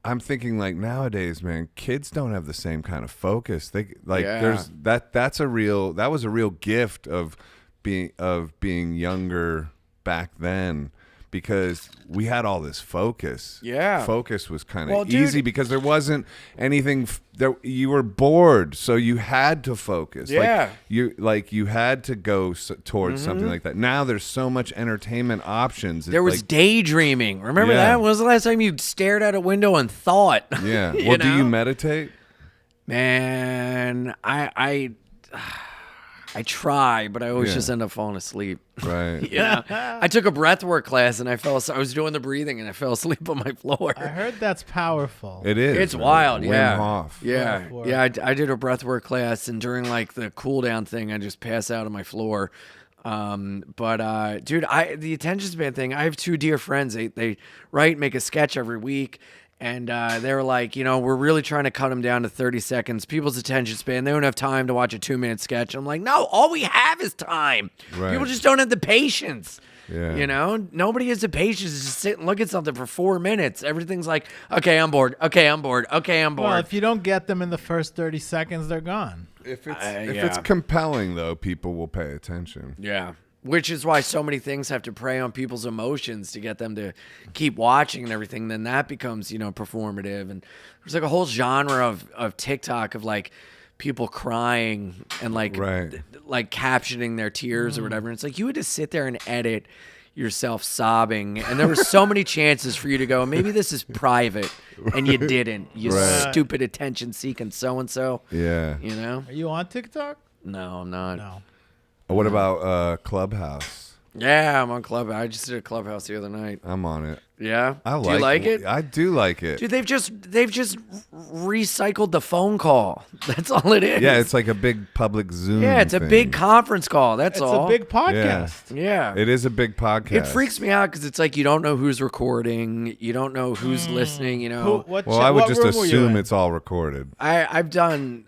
I'm thinking nowadays, man, kids don't have the same kind of focus. They there's that was a real gift of being younger back then because we had all this focus. Yeah. Focus was kind of easy because there wasn't anything you were bored, so you had to focus. Yeah. You had to go towards something like that. Now there's so much entertainment options. There was daydreaming. Remember that? When was the last time you stared out a window and thought? Yeah. Well, do you meditate? Man, I try, but I always just end up falling asleep. Right. Yeah. I took a breathwork class and I was doing the breathing and I fell asleep on my floor. I heard that's powerful. It is. It's wild. Wim Hof. Yeah. Yeah. I did a breathwork class and during the cool down thing, I just pass out on my floor. Dude, the attention span thing, I have 2 dear friends. They write, make a sketch every week. And they were like, we're really trying to cut them down to 30 seconds. People's attention span, they don't have time to watch a 2-minute sketch. I'm like, no, all we have is time. Right. People just don't have the patience. Yeah. Nobody has the patience to just sit and look at something for 4 minutes. Everything's like, okay, I'm bored. Okay, I'm bored. Okay, I'm bored. Well, if you don't get them in the first 30 seconds, they're gone. If it's compelling, though, people will pay attention. Yeah. Which is why so many things have to prey on people's emotions to get them to keep watching and everything. Then that becomes, performative. And there's a whole genre of TikTok of people crying and captioning their tears or whatever. And it's you had to sit there and edit yourself sobbing. And there were so many chances for you to go, maybe this is private. And you didn't. You stupid attention seeking so-and-so. Yeah. Are you on TikTok? No, I'm not. No. What about Clubhouse? Yeah, I'm on Clubhouse. I just did a Clubhouse the other night. I'm on it. Yeah? Do you like it? I do like it. Dude, they've just recycled the phone call. That's all it is. Yeah, it's like a big public Zoom. Yeah, it's a big conference call. That's all. It's a big podcast. Yeah. It is a big podcast. It freaks me out because it's you don't know who's recording. You don't know who's listening, I would just assume it's all recorded. I've done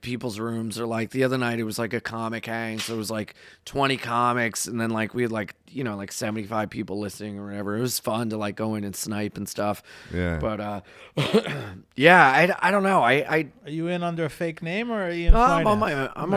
people's rooms or the other night it was a comic hang. So it was 20 comics and then we had 75 people listening or whatever. It was fun to go in and snipe and stuff. Yeah. But I don't know. Are you in under a fake name or are you? I'm on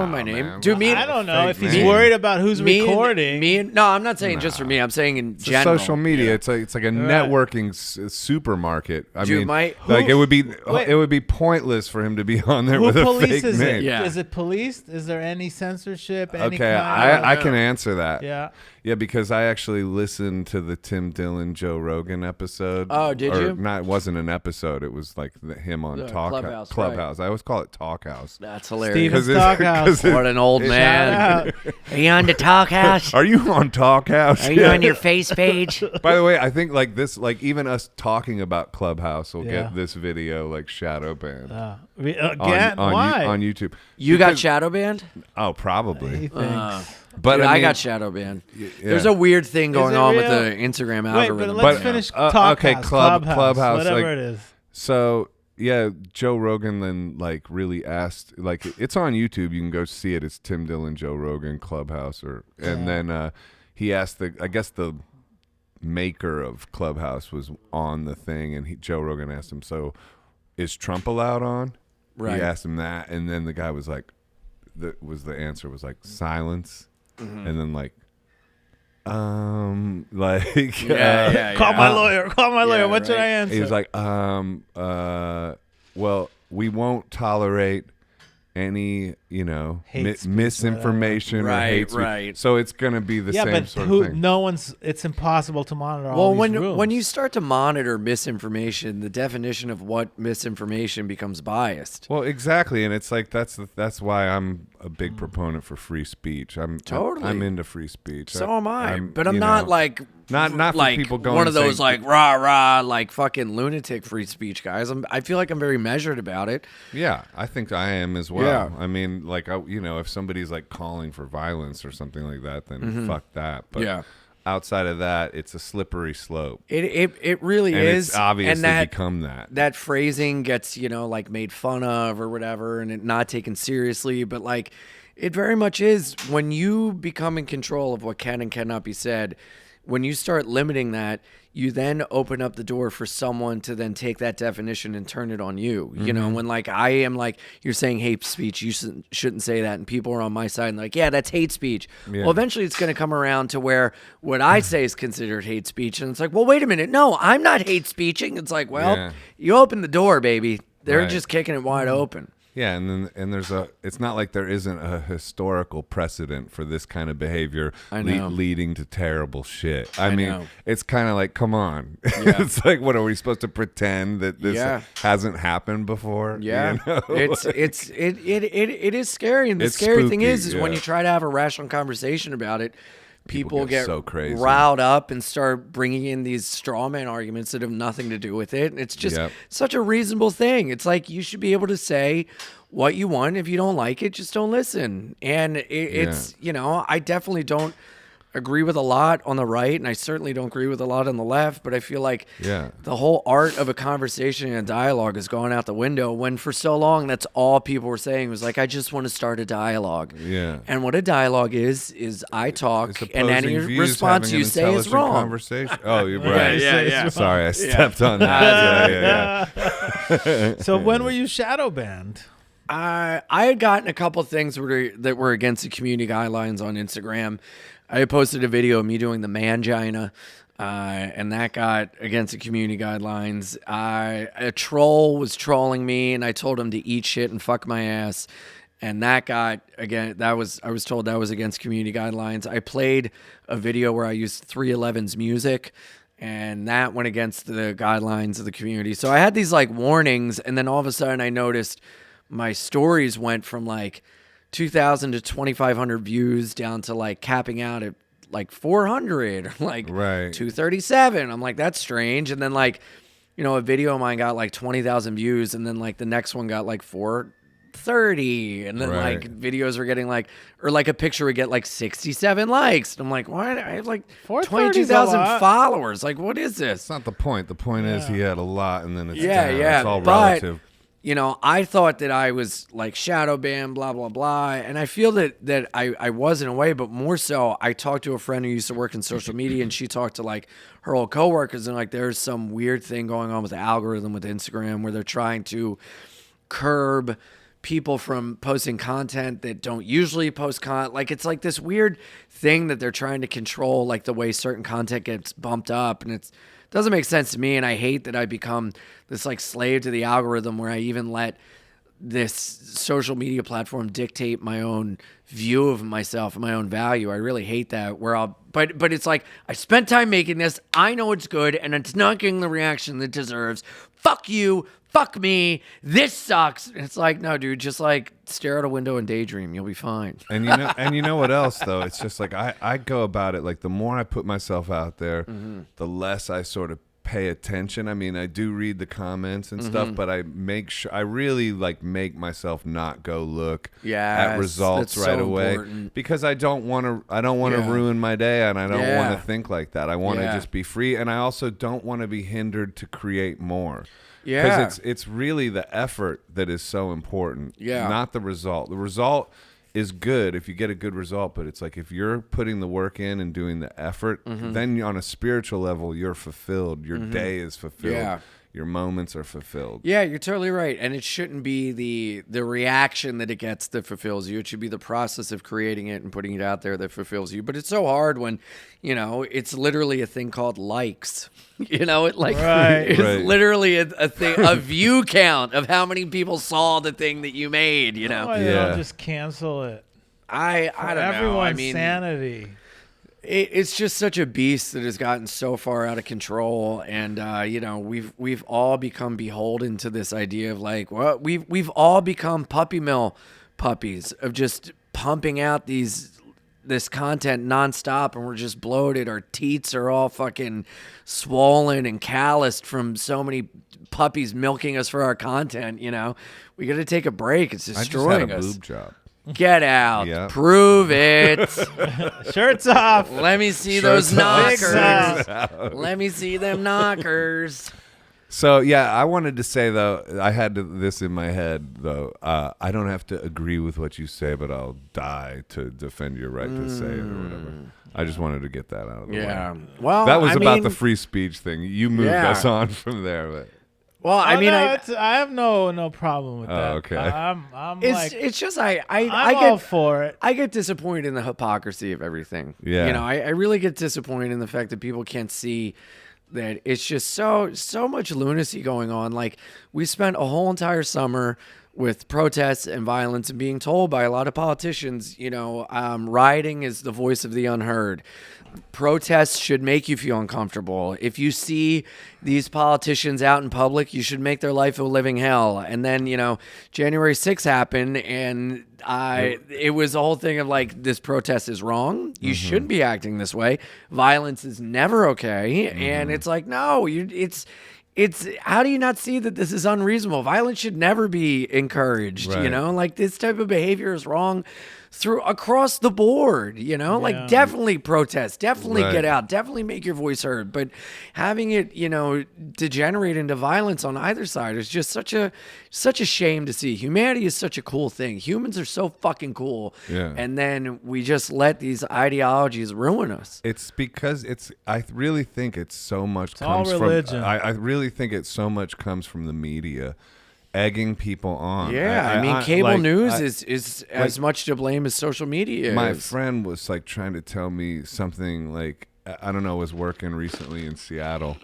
my name. Man. Dude, I don't know if he's worried about who's recording. No, I'm not saying just for me. I'm saying in general. Social media. Yeah. It's like a networking supermarket. I Dude, mean, it would be pointless for him to be on there with a fake name. Yeah. Is it policed? Is there any censorship? Okay, I can answer that. Yeah. Yeah, because I actually listened to the Tim Dillon Joe Rogan episode. Oh, did you? Not, it wasn't an episode. It was him on Clubhouse. Right. I always call it Talkhouse. That's hilarious. Steven's Talkhouse. What an old man. Are you on the Talkhouse? Are you on Talkhouse? Are you on your face page? By the way, I think this, even us talking about Clubhouse will get this video shadow banned. Again? Why? On YouTube. You got shadow banned? Oh, probably. But dude, I got shadow banned. Yeah. There's a weird thing going on with the Instagram algorithm. But let's finish Talkhouse, Clubhouse, whatever it is. So yeah, Joe Rogan then really asked, it's on YouTube. You can go see it. It's Tim Dillon, Joe Rogan, Clubhouse, and then he asked the maker of Clubhouse was on the thing, and Joe Rogan asked him, so is Trump allowed on? Right. He asked him that, and then the guy was the answer was silence. Mm-hmm. And then call my lawyer. What should I answer? He was well, we won't tolerate any, Hate speech, misinformation or Right, hate speech. right. So it's going to be the Yeah, same but sort of thing. it's impossible to monitor Well, all these rules. when you start to monitor misinformation, the definition of what misinformation becomes biased. Well, exactly, and it's like that's why I'm a big proponent for free speech. I'm into free speech. So am I. But I'm you not know, like not for like people going one of and those saying- like rah rah like fucking lunatic free speech guys. I feel like I'm very measured about it. Yeah, I think I am as well. Yeah. I mean, like, if somebody's like calling for violence or something like that, then fuck that. But Yeah. outside of that, it's a slippery slope. It really And is. it's obviously and that, become that. That phrasing gets, like made fun of or whatever and it not taken seriously. But like it very much is when you become in control of what can and cannot be said, when you start limiting that, you then open up the door for someone to then take that definition and turn it on you. You know, when like I am like, you're saying hate speech, you shouldn't say that. And people are on my side and like, yeah, that's hate speech. Yeah. Well, eventually it's going to come around to where what I say is considered hate speech. And it's like, well, wait a minute. No, I'm not hate speeching. It's like, well, Yeah. you open the door, baby. They're Right. just kicking it wide open. Yeah, and there's it's not like there isn't a historical precedent for this kind of behavior I know. leading to terrible shit. I I mean, know. it's kind of like, come on. Yeah. It's like, what are we supposed to pretend that this Yeah. hasn't happened before? Yeah, You know? it is scary, and the It's scary thing spooky, is when yeah. you try to have a rational conversation about it, people get get so crazy. riled up and start bringing in these straw man arguments that have nothing to do with it. And it's just Yep. such a reasonable thing. It's like you should be able to say what you want. If you don't like it, just don't listen. And it's I definitely don't agree with a lot on the right, and I certainly don't agree with a lot on the left, but I feel like Yeah. the whole art of a conversation and a dialogue is going out the window when for so long that's all people were saying was like, I just want to start a dialogue. Yeah. And what a dialogue is I talk It's and any opposing views, response having you an say is intelligent wrong. Conversation. Oh, you're right. Yeah. Sorry, I stepped on that. Yeah. So when were you shadow banned? I had gotten a couple things that were against the community guidelines on Instagram. I had posted a video of me doing the mangina, and that got against the community guidelines. A troll was trolling me, and I told him to eat shit and fuck my ass. And that got, again, I was told that was against community guidelines. I played a video where I used 311's music, and that went against the guidelines of the community. So I had these like warnings, and then all of a sudden I noticed my stories went from like 2,000 to 2,500 views down to like capping out at like 400 or like Right. 237. I'm like, that's strange. And then like, a video of mine got like 20,000 views, and then like the next one got like 430, and then Right. like videos were getting like, or like a picture would get like 67 likes. And I'm like, why? I have like 430 's a 22,000 lot. followers. Like, what is this? It's not the point. The point is he had a lot, and then it's Yeah, down. yeah, It's all but- relative. I thought that I was like shadow banned, blah, blah, blah. And I feel that I was in a way, but more so, I talked to a friend who used to work in social media, and she talked to like her old coworkers, and like there's some weird thing going on with the algorithm with Instagram where they're trying to curb people from posting content that don't usually post content. Like it's like this weird thing that they're trying to control, like the way certain content gets bumped up, and it doesn't make sense to me. And I hate that I become this like slave to the algorithm where I even let this social media platform dictate my own view of myself and my own value. I really hate that but it's like, I spent time making this. I know it's good, and it's not getting the reaction that it deserves. Fuck you. Fuck me. This sucks. And it's like, no, dude, just like stare out a window and daydream. You'll be fine. And you know what else though? It's just like I go about it like the more I put myself out there, the less I sort of pay attention. I mean, I do read the comments and stuff, but I make sure I really like make myself not go look at results that's right so away important. because I don't want to Yeah. ruin my day, and I don't want Yeah. to think like that. I want to Yeah. just be free, and I also don't want to be hindered to create more. Yeah. Because it's really the effort that is so important, Yeah. not the result. The result is good if you get a good result, but it's like if you're putting the work in and doing the effort, then on a spiritual level, you're fulfilled. Your day is fulfilled. Yeah. your moments are fulfilled. Yeah, you're totally right. And it shouldn't be the reaction that it gets that fulfills you. It should be the process of creating it and putting it out there that fulfills you. But it's so hard when, it's literally a thing called likes. Right. It's Right. literally a thing, a view count of how many people saw the thing that you made, Why they Yeah. don't just cancel it? I don't know. Everyone's I mean, sanity. it's just such a beast that has gotten so far out of control, and we've all become beholden to this idea of like, well, we've all become puppy mill puppies of just pumping out this content nonstop, and we're just bloated. Our teats are all fucking swollen and calloused from so many puppies milking us for our content. We got to take a break. It's I just destroying had a us. boob job. Get out. Yeah. Prove it. Shirts off. Let me see Shirts those off. knockers. Let me see them knockers. So yeah, I wanted to say though, I had this in my head though. I don't have to agree with what you say, but I'll die to defend your right to say it or whatever. I just wanted to get that out of the Yeah. way. Well, That was I about mean, the free speech thing. You moved Yeah. us on from there, but Well, I mean, I have no problem with that. okay. I'm like, it's just I'm I all get for it. I get disappointed in the hypocrisy of everything. Yeah. I really get disappointed in the fact that people can't see that it's just so much lunacy going on. Like, we spent a whole entire summer with protests and violence and being told by a lot of politicians, rioting is the voice of the unheard. Protests should make you feel uncomfortable. If you see these politicians out in public, you should make their life a living hell. And then, January 6th happened, and it was a whole thing of like, this protest is wrong. You shouldn't be acting this way. Violence is never okay. And it's like, no, it's how do you not see that this is unreasonable? Violence should never be encouraged. Right. Like, this type of behavior is wrong across the board. Like, definitely protest, definitely Right. get out, definitely make your voice heard. But having it, degenerate into violence on either side is just such a shame to see. Humanity is such a cool thing. Humans are so fucking cool. Yeah. And then we just let these ideologies ruin us. it's because I really think it's so much all comes religion. from. I really think it so much comes from the media, egging people on. Yeah, cable like, news is as much to blame as social media My is. friend was like trying to tell me something like, I don't know, was working recently in Seattle,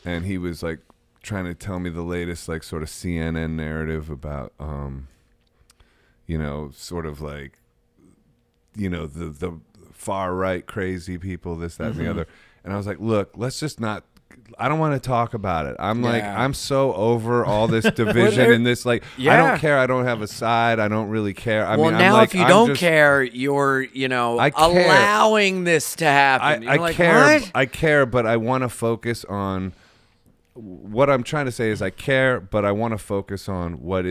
and he was like trying to tell me the latest like sort of CNN narrative about sort of like the far right crazy people, this, that, and the other. And I was like, look, let's just not. I don't want to talk about it. I'm like, Yeah. I'm so over all this division and this, like, I Yeah. don't care. I don't have a side. I don't really care. I Well, mean, now I'm like, if you I'm don't just- care, you're I care. allowing this to happen. You're I like, care. what? I care, but I want to focus on what I'm trying to say is I care, but I want to focus on what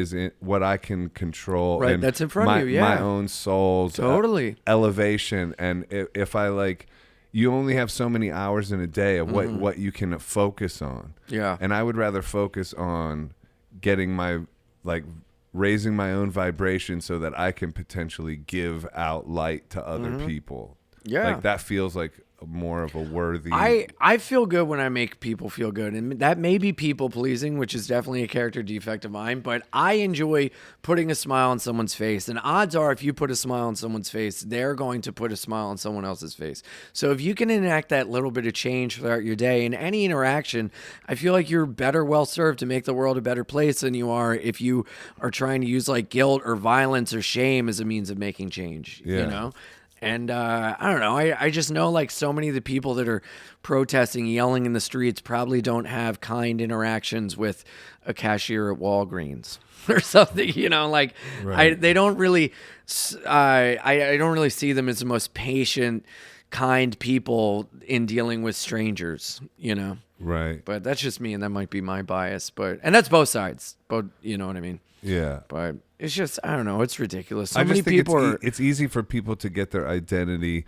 I can control. Right, and that's in front of my, you, yeah. my own soul's Totally. elevation. And if I like, you only have so many hours in a day of what you can focus on. Yeah. And I would rather focus on getting my raising my own vibration so that I can potentially give out light to other people. Yeah. Like that feels like more of a worthy. I feel good when I make people feel good, and that may be people pleasing, which is definitely a character defect of mine, but I enjoy putting a smile on someone's face, and odds are if you put a smile on someone's face, they're going to put a smile on someone else's face. So if you can enact that little bit of change throughout your day in any interaction, I feel like you're better well served to make the world a better place than you are if you are trying to use like guilt or violence or shame as a means of making change. Yeah. And I don't know. I just know like so many of the people that are protesting, yelling in the streets probably don't have kind interactions with a cashier at Walgreens or something, like Right. they don't really, I don't really see them as the most patient, kind people in dealing with strangers, Right. but that's just me. And that might be my bias, and that's both sides, but you know what I mean? Yeah. But it's just, I don't know. It's ridiculous. So I many just think people are. it's easy for people to get their identity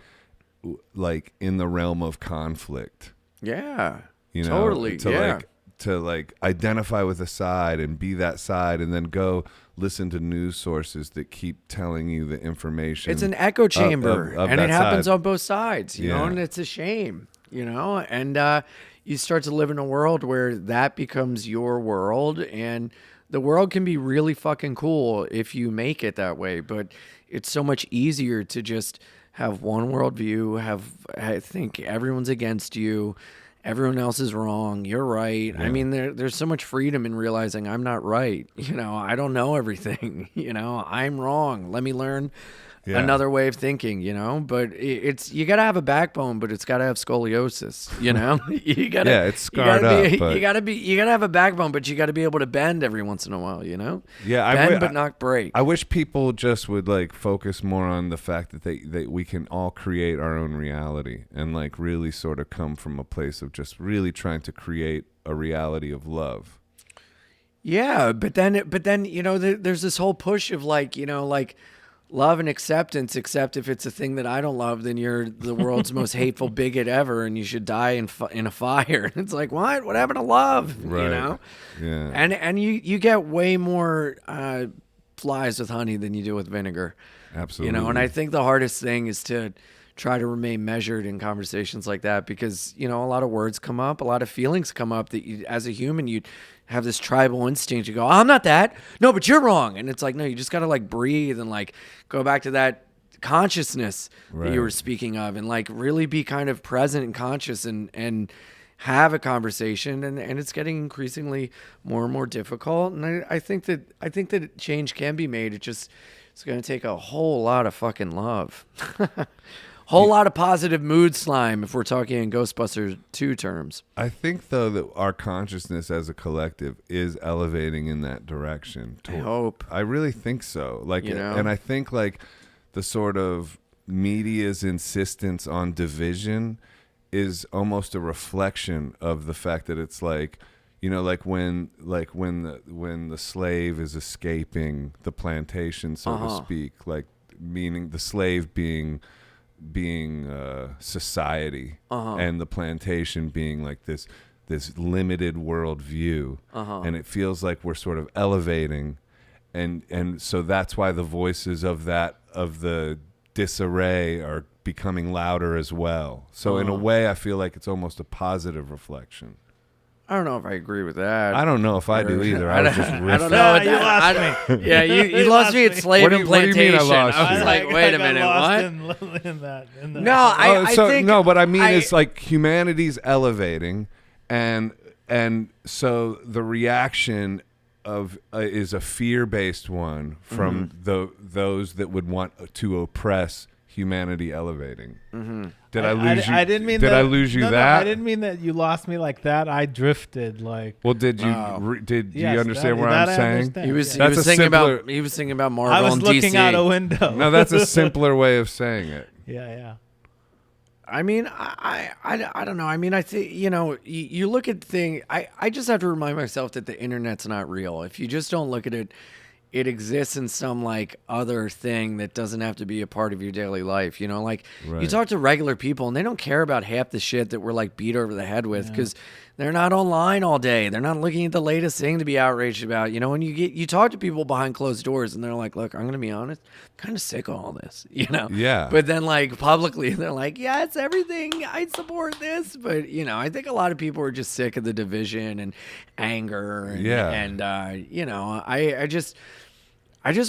like in the realm of conflict. Yeah. You know, Totally. to identify with a side and be that side, and then go listen to news sources that keep telling you the information. It's an echo chamber, of and that it happens side. on both sides, you know, Yeah. and it's a shame. you know, and you start to live in a world where that becomes your world, and the world can be really fucking cool if you make it that way, but it's so much easier to just have one worldview, I think everyone's against you, everyone else is wrong, you're right. Yeah. I mean, there's so much freedom in realizing I'm not right. You know, I don't know everything. You know, I'm wrong. Let me learn another way of thinking, you know, but it's, you got to have a backbone, but it's got to have scoliosis, you know, you got to, Yeah, it's scarred up, but- you got to have a backbone, but you got to be able to bend every once in a while, you know? Yeah, bend, but not break. I wish people just would like focus more on the fact that we can all create our own reality and like really sort of come from a place of just really trying to create a reality of love. Yeah, but then you know, there's this whole push of like, you know, like love and acceptance, except if it's a thing that I don't love, then you're the world's most hateful bigot ever, and you should die in a fire. It's like, what happened to love? Right. You know? Yeah. And you get way more flies with honey than you do with vinegar. Absolutely. You know, and I think the hardest thing is to try to remain measured in conversations like that, because, you know, a lot of words come up, a lot of feelings come up that you, as a human, you have this tribal instinct. You go, I'm not that. No, but you're wrong. And it's like, no, you just got to like breathe and like go back to that consciousness that you were speaking of, and like really be kind of present and conscious and have a conversation. And it's getting increasingly more and more difficult. And I think that change can be made. It's going to take a whole lot of fucking love. Whole lot of positive mood slime, if we're talking in Ghostbusters 2 terms. I think, though, that our consciousness as a collective is elevating in that direction. I hope. I really think so. Like, You know? And I think like the sort of media's insistence on division is almost a reflection of the fact that it's like, you know, like when the slave is escaping the plantation, so to speak, like meaning the slave being society, and the plantation being like this limited worldview, and it feels like we're sort of elevating, and so that's why the voices of the disarray are becoming louder as well. So in a way, I feel like it's almost a positive reflection. I don't know if I agree with that. I don't know if I do either. I was just riffing. I don't know. What You that, lost me. Yeah, you lost me at slave What do and you- what do you mean I plantation. lost I was you? like, wait a got minute, lost what? In that. No, I think no, but I mean, I- it's like humanity's elevating, and so the reaction of is a fear-based one from those that would want to oppress humanity elevating. Did I lose you? I didn't mean Did that. I lose you no, that? No, I didn't mean that you lost me like that. I drifted like. Well, did you do you understand what I'm saying? understand. He was That's a thinking simpler- about Marvel I was and looking DC. out a window. No, that's a simpler way of saying it. Yeah. I mean, I don't know. I mean, I think, you know, you look at things. I just have to remind myself that the internet's not real. If you just don't look at it, it exists in some like other thing that doesn't have to be a part of your daily life. You know, like you Right. talk to regular people and they don't care about half the shit that we're like beat over the head with, because they're not online all day. They're not looking at the latest thing to be outraged about. You know, and you talk to people behind closed doors and they're like, look, I'm going to be honest, I'm kind of sick of all this, you know? Yeah. But then like publicly they're like, yeah, it's everything. I support this. But, you know, I think a lot of people are just sick of the division and anger. And, you know, I just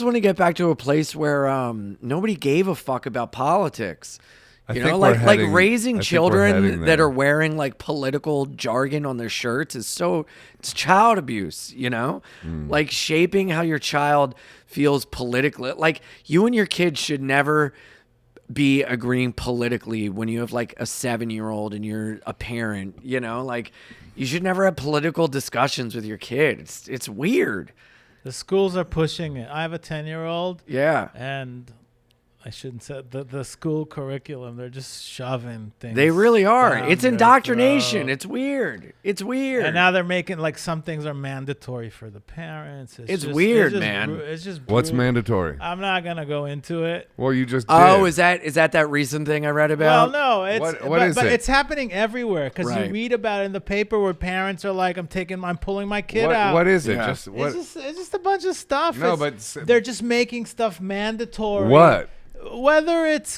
want to get back to a place where nobody gave a fuck about politics. You know, like raising children that are wearing like political jargon on their shirts it's child abuse, you know? Like shaping how your child feels politically. Like you and your kid should never be agreeing politically when you have like a 7-year-old and you're a parent, you know? Like you should never have political discussions with your kid. It's weird. The schools are pushing it. I have a 10-year-old. Yeah. And I shouldn't say the school curriculum. They're just shoving things. They really are. down It's their indoctrination. throat. It's weird. It's weird. And now they're making like some things are mandatory for the parents. It's weird, man. It's just What's brutal. mandatory? I'm not gonna go into it. Well, you just did. Oh, is that recent thing I read about? Well, no, it's What is but it? it's happening everywhere because Right. you read about it in the paper where parents are like, I'm pulling my kid out. What is it? Yeah. Just what? It's just a bunch of stuff. No, It's- they're just making stuff mandatory. What? Whether it's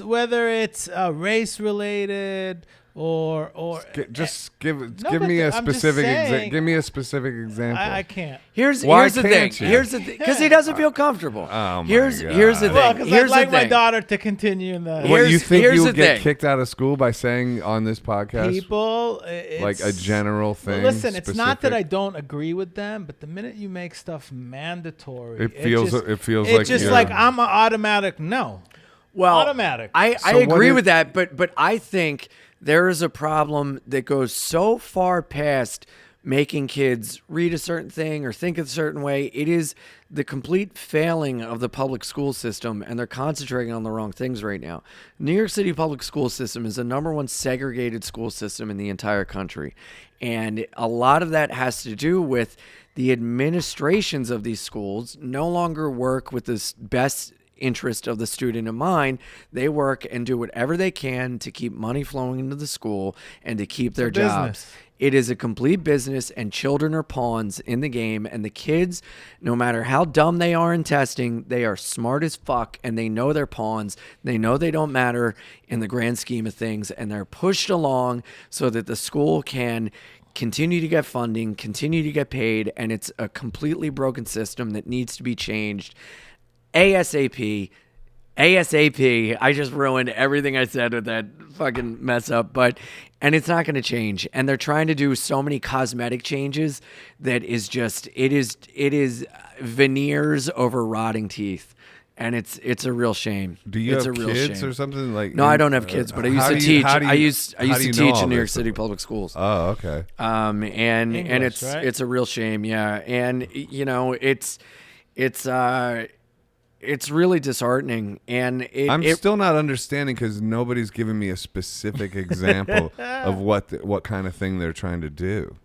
race related, or Just give but me a I'm just specific saying- give me a specific example. I can't. Here's Why the thing. can't you? Here's the thing. Because he doesn't feel comfortable. Oh my here's the thing. Well, because I'd Here's like the my thing. daughter to continue in the What, Here's- you think here's you'll the get thing. kicked out of school by saying on this podcast people. like a general thing? Listen, it's not that I specific? don't agree with them, but the minute you make stuff mandatory, It feels like it's just you're- like I'm an automatic no. Well, Automatic. I So what agree is- with that, but I think there is a problem that goes so far past making kids read a certain thing or think a certain way. It is the complete failing of the public school system, and they're concentrating on the wrong things right now. New York City public school system is the #1 segregated school system in the entire country, and a lot of that has to do with the administrations of these schools no longer work with the best interest of the student in mind. They work and do whatever they can to keep money flowing into the school and to keep their jobs. business. It is a complete business, and children are pawns in the game. And the kids, no matter how dumb they are in testing, they are smart as fuck, and they know they're pawns. They know they don't matter in the grand scheme of things, and they're pushed along so that the school can continue to get funding, continue to get paid, and it's a completely broken system that needs to be changed. ASAP. I just ruined everything I said with that fucking mess up, and it's not going to change. And they're trying to do so many cosmetic changes that is just, it is veneers over rotting teeth. And it's a real shame. Do you it's have a real kids shame. or something like? No, I don't have kids, but I used how to do you- teach. how do you- I used how do to you know teach all in New York this? City public schools. Oh, okay. And English, it's right? it's a real shame, yeah. And you know, it's really disheartening, and I'm still not understanding because nobody's given me a specific example of what kind of thing they're trying to do.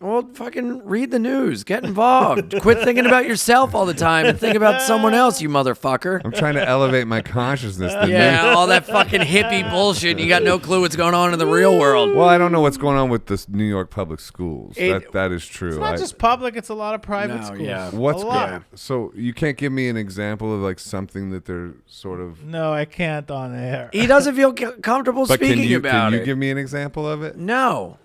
Well, fucking read the news. Get involved. Quit thinking about yourself all the time and think about someone else, you motherfucker. I'm trying to elevate my consciousness. Yeah, all that fucking hippie bullshit. You got no clue what's going on in the real world. Well, I don't know what's going on with the New York public schools. That is true. It's not just public; it's a lot of private No, schools. yeah. What's a lot. going? So you can't give me an example of like something that they're sort of. No, I can't on air. He doesn't feel comfortable But speaking about can it. you give me an example of it? No,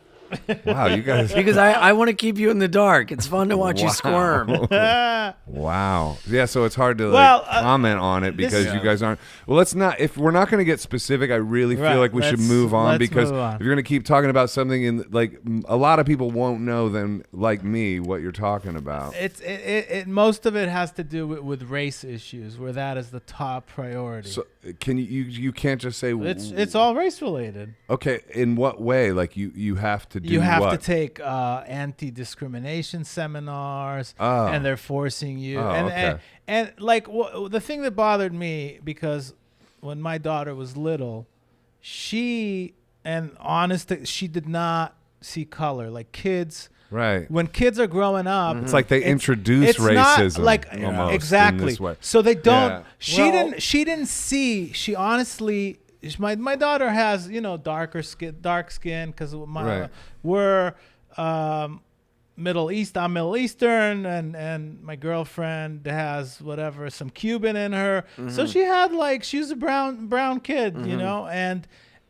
Wow, you guys. because I want to keep you in the dark. It's fun to watch you squirm. Wow. Yeah, so it's hard to like, Well, comment on it this- because you guys aren't. Well, let's not. If we're not going to get specific, I really feel Right, like we should move on let's because move on. if you're going to keep talking about something in like a lot of people won't know then like me what you're talking about. It most of it has to do with race issues, where that is the top priority. So can you can't just say it's all race related. okay. In what way? Like you have to do. You have what? to take anti-discrimination seminars, Oh. and they're forcing you. Oh, okay. And like the thing that bothered me, because when my daughter was little, she did not see color. Like kids, Right. when kids are growing up, It's like they introduce it's not racism like almost in exactly. this way. So they don't. Yeah. She didn't see. She honestly. My daughter has dark skin because Right. we're Middle East. I'm Middle Eastern, and my girlfriend has some Cuban in her. So she was a brown kid,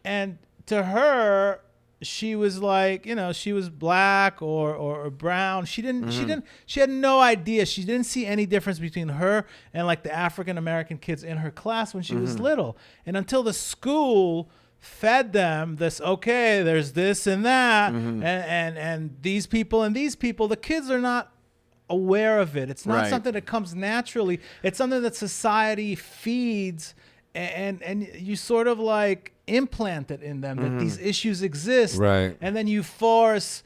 and to her, she was like, she was black or brown. She had no idea. She didn't see any difference between her and like the African American kids in her class when she was little. And until the school fed them there's this and that, and these people and these people, the kids are not aware of it. It's not Right. something that comes naturally. It's something that society feeds, and you sort of like implant it in them that these issues exist, Right. and then you force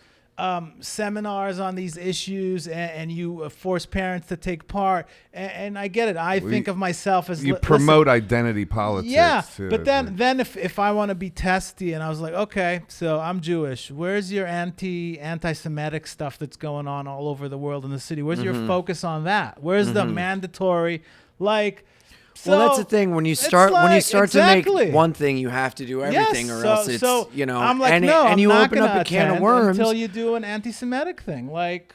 seminars on these issues, and you force parents to take part. And I get it. I think of myself as You listen, promote identity politics. yeah, too. but then if I want to be testy, and I was like, okay, so I'm Jewish. Where's your anti-Semitic stuff that's going on all over the world in the city? Where's your focus on that? Where's the mandatory like? Well, that's the So, thing. When you it's start to exactly. make one thing, you have to do everything, Yes, or else it's I'm like, and, no, and I'm you not open gonna up a can of attend worms. until you do an anti-Semitic thing. Like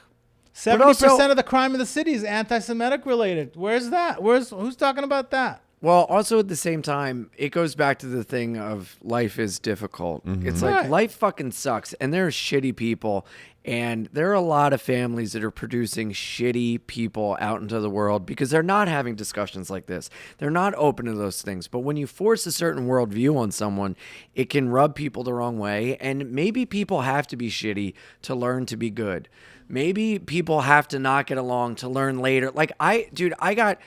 70% also- of the crime in the city is anti-Semitic related. Where's that? Who's talking about that? Well, also at the same time, it goes back to the thing of life is difficult. It's like Right. life fucking sucks, and there are shitty people, and there are a lot of families that are producing shitty people out into the world because they're not having discussions like this. They're not open to those things. But when you force a certain worldview on someone, it can rub people the wrong way, and maybe people have to be shitty to learn to be good. Maybe people have to not get along to learn later. Like I got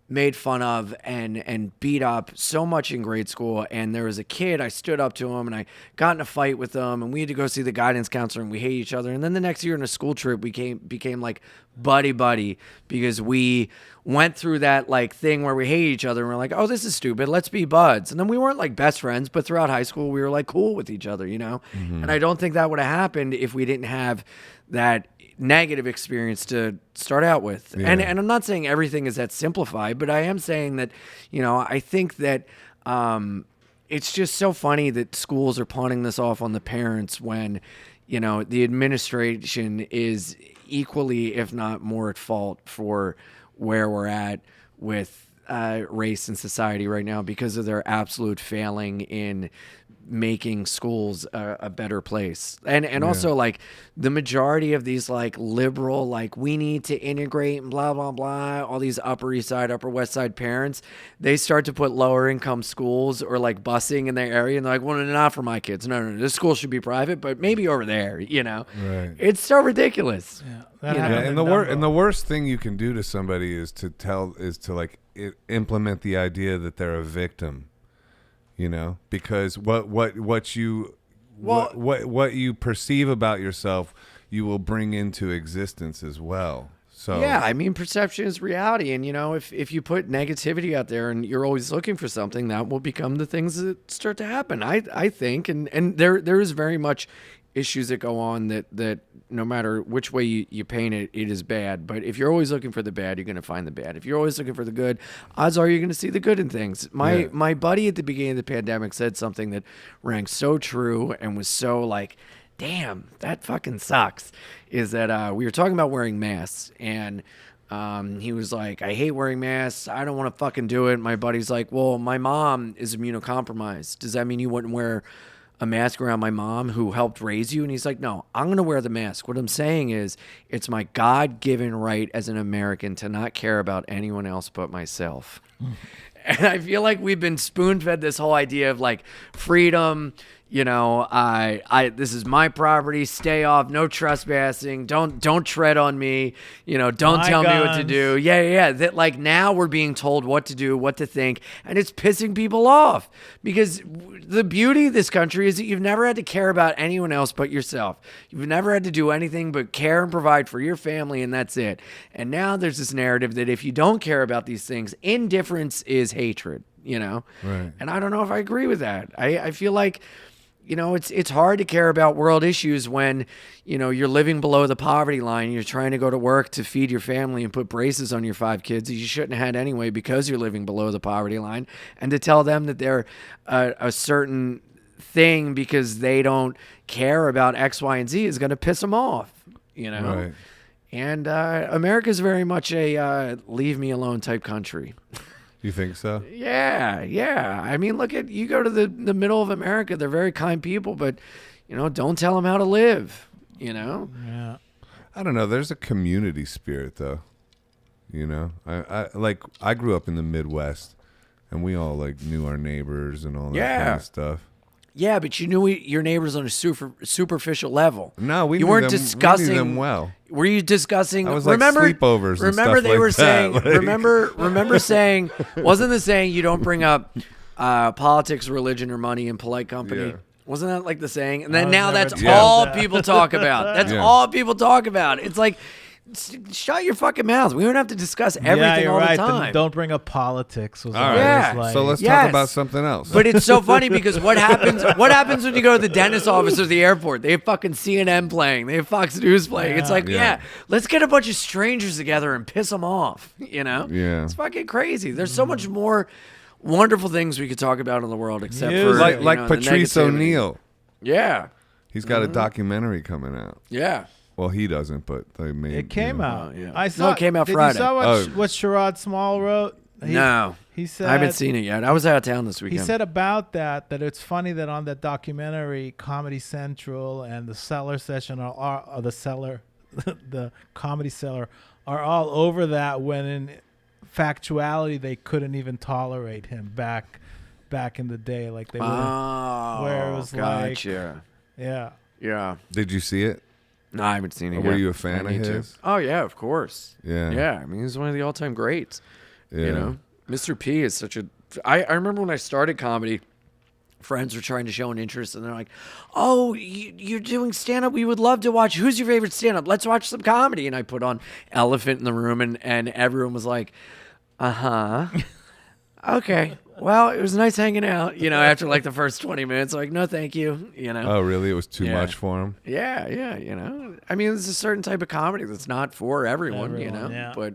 made fun of and beat up so much in grade school, and there was a kid, I stood up to him and I got in a fight with him, and we had to go see the guidance counselor, and we hate each other. And then the next year in a school trip we became like buddy because we went through that like thing where we hate each other and we're like, oh, this is stupid, let's be buds. And then we weren't like best friends, but throughout high school we were like cool with each other, you know. And I don't think that would have happened if we didn't have that negative experience to start out with. Yeah. And I'm not saying everything is that simplified, but I am saying that, you know, I think that it's just so funny that schools are pawning this off on the parents when, you know, the administration is equally, if not more, at fault for where we're at with race in society right now because of their absolute failing in making schools a better place. And also like the majority of these like liberal, like we need to integrate and blah, blah, blah, all these Upper East Side, Upper West Side parents, they start to put lower income schools or like busing in their area. And they're like, well, not for my kids. No, this school should be private, but maybe over there, you know, Right. It's so ridiculous. Yeah, that You know? happened Yeah, in and Dumbo. the worst thing you can do to somebody is to implement the idea that they're a victim, you know, because what you perceive about yourself, you will bring into existence as well. So Yeah, I mean, perception is reality. And, you know, if you put negativity out there and you're always looking for something, that will become the things that start to happen, I think. And there is very much issues that go on that no matter which way you paint it, it is bad. But if you're always looking for the bad, you're going to find the bad. If you're always looking for the good, odds are you're going to see the good in things. My buddy at the beginning of the pandemic said something that rang so true and was so like, damn, that fucking sucks, is that we were talking about wearing masks, and he was like, I hate wearing masks. I don't want to fucking do it. My buddy's like, well, my mom is immunocompromised. Does that mean you wouldn't wear a mask around my mom who helped raise you? And he's like, no, I'm going to wear the mask. What I'm saying is it's my God-given right as an American to not care about anyone else but myself. And I feel like we've been spoon-fed this whole idea of like freedom. You know, this is my property. Stay off. No trespassing. Don't tread on me. You know, don't My tell me what to guns. do. Yeah. That like now we're being told what to do, what to think, and it's pissing people off because the beauty of this country is that you've never had to care about anyone else but yourself. You've never had to do anything but care and provide for your family, and that's it. And now there's this narrative that if you don't care about these things, indifference is hatred. You know, Right. And I don't know if I agree with that. I feel like, you know, it's hard to care about world issues when, you know, you're living below the poverty line. You're trying to go to work to feed your family and put braces on your 5 kids that you shouldn't have had anyway because you're living below the poverty line. And to tell them that they're a certain thing because they don't care about X, Y, and Z is going to piss them off, you know? Right. And America's very much a leave me alone type country. You think so? Yeah. I mean, look at, you go to the middle of America, they're very kind people, but, you know, don't tell them how to live, you know? Yeah. I don't know. There's a community spirit, though. You know, I grew up in the Midwest, and we all like knew our neighbors and all that kind Yeah. of stuff. Yeah, but you knew your neighbors on a superficial level. No, we you knew weren't them, discussing we knew them well. Were you discussing? I was like remember sleepovers and Remember stuff they like were that, saying. like- Remember saying. Wasn't the saying you don't bring up politics, religion, or money in polite company? Yeah. Wasn't that like the saying? And then I was now never that's told all that. people talk about. That's Yeah. all people talk about. It's like, shut your fucking mouth. We don't have to discuss everything yeah, you're all right. the time. Don't bring up politics. Was All right. always Yeah. like, So let's Yes. talk about something else. But it's so funny because what happens? What happens when you go to the dentist office or the airport? They have fucking CNN playing. They have Fox News playing. It's like, Yeah. yeah, let's get a bunch of strangers together and piss them off. You know? Yeah. It's fucking crazy. There's so much more wonderful things we could talk about in the world, except Music. for like you like know, the Patrice negativity. O'Neill. Yeah, He's got a documentary coming out. yeah. Well, he doesn't, but they made It came you know. out. yeah. I No, saw. it came out did Friday. You saw Oh. what Sherrod Small wrote? No. He said, I haven't seen it yet. I was out of town this he weekend. said about that it's funny that on that documentary, Comedy Central and the Cellar Session are the Cellar, the Comedy Cellar are all over that, when in factuality they couldn't even tolerate him back in the day, like they wouldn't. Where it was gotcha. Yeah. Yeah. Did you see it? No, I haven't seen it Or yet. were you a fan I of need to. his? Oh, yeah, of course. Yeah. Yeah, I mean, he's one of the all-time greats. Yeah. You know? Mr. P is such a... I remember when I started comedy, friends were trying to show an interest, and they're like, oh, you're doing stand-up? We would love to watch. Who's your favorite stand-up? Let's watch some comedy. And I put on Elephant in the Room, and everyone was like, uh-huh. Okay. Well, it was nice hanging out, you know, after like the first 20 minutes. Like, no, thank you, you know. Oh, really? It was too Yeah. much for him? Yeah, you know. I mean, there's a certain type of comedy that's not for everyone, you know. yeah. But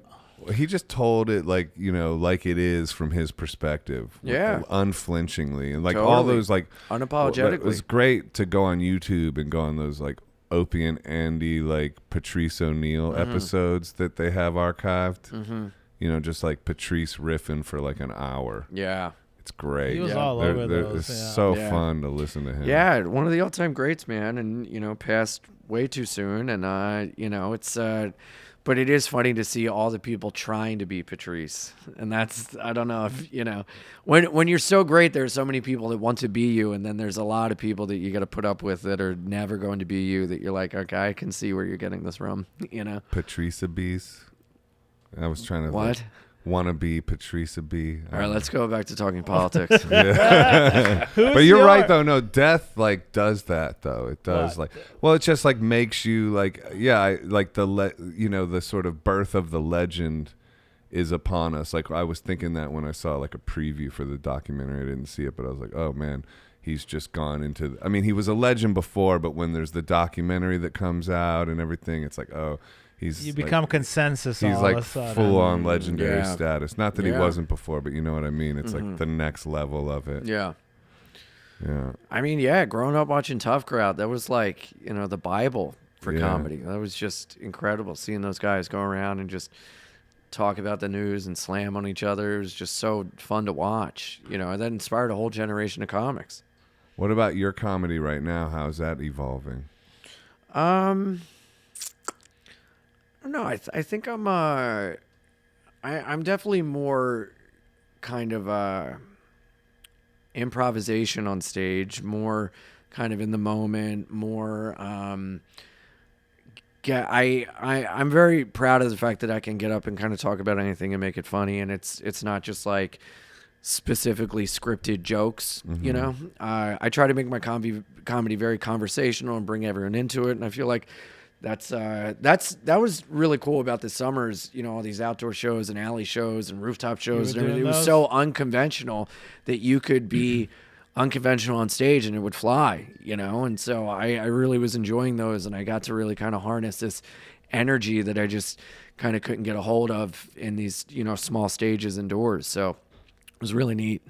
He just told it like, you know, like it is from his perspective. Yeah. Unflinchingly. And like all Totally. those like... Unapologetically. It was great to go on YouTube and go on those like Opie and Andy, like Patrice O'Neill episodes that they have archived. Mm-hmm. You know, just like Patrice riffing for like an hour. yeah. It's great. He was Yeah. all over those. It's Yeah. so Yeah. fun to listen to him. Yeah, one of the all-time greats, man, and you know, passed way too soon, and you know, it's but it is funny to see all the people trying to be Patrice, and that's, I don't know if, you know, when you're so great, there's so many people that want to be you, and then there's a lot of people that you got to put up with that are never going to be you, that you're like, okay, I can see where you're getting this from, you know. Patrice Bees. I was trying to What? wanna be Patrice B. All right, let's go back to talking politics. But you're right though. No, death like does that though. It does What? well. It just like makes you like like you know, the sort of birth of the legend is upon us. Like I was thinking that when I saw like a preview for the documentary. I didn't see it, but I was like, oh man, he's just gone into. I mean, he was a legend before, but when there's the documentary that comes out and everything, it's like, oh. You Like, become consensus. he's all like of a sudden. full on legendary Yeah. status. Not that he Yeah. wasn't before, but you know what I mean. It's like the next level of it. Yeah. Yeah. I mean, yeah, growing up watching Tough Crowd, that was like, you know, the Bible for Yeah. comedy. That was just incredible, seeing those guys go around and just talk about the news and slam on each other. It was just so fun to watch, you know, and that inspired a whole generation of comics. What about your comedy right now? How's that evolving? No, I think I'm I'm definitely more kind of improvisation on stage, more kind of in the moment, more I'm very proud of the fact that I can get up and kind of talk about anything and make it funny, and it's not just like specifically scripted jokes, you know. I try to make my comedy very conversational and bring everyone into it, and I feel like that was really cool about this summer's, you know, all these outdoor shows and alley shows and rooftop shows and everything. It was so unconventional that you could be unconventional on stage and it would fly, you know. And so I really was enjoying those, and I got to really kind of harness this energy that I just kind of couldn't get a hold of in these, you know, small stages indoors. So it was really neat.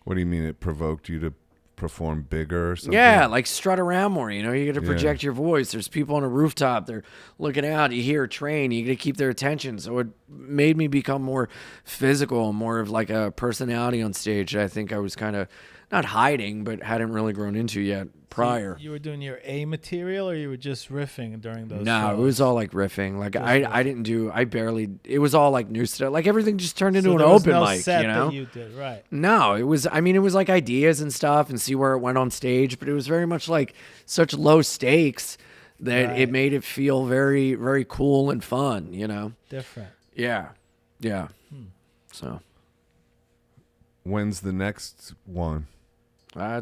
What do you mean it provoked you to perform bigger or something? Yeah, like strut around more, you know, you got to project your voice. There's people on a rooftop, they're looking out, you hear a train, you got to keep their attention. So it made me become more physical, more of like a personality on stage that I think I was kind of not hiding, but hadn't really grown into yet prior. You were doing your A material, or you were just riffing during those No, shows? it was all like riffing. Like I barely, it was all like new stuff. Like everything just turned into an there was open no mic, set you know? that you did, right. No, it was like ideas and stuff and see where it went on stage, but it was very much like such low stakes that it made it feel very, very cool and fun, you know? Different. Yeah. Yeah. So. When's the next one?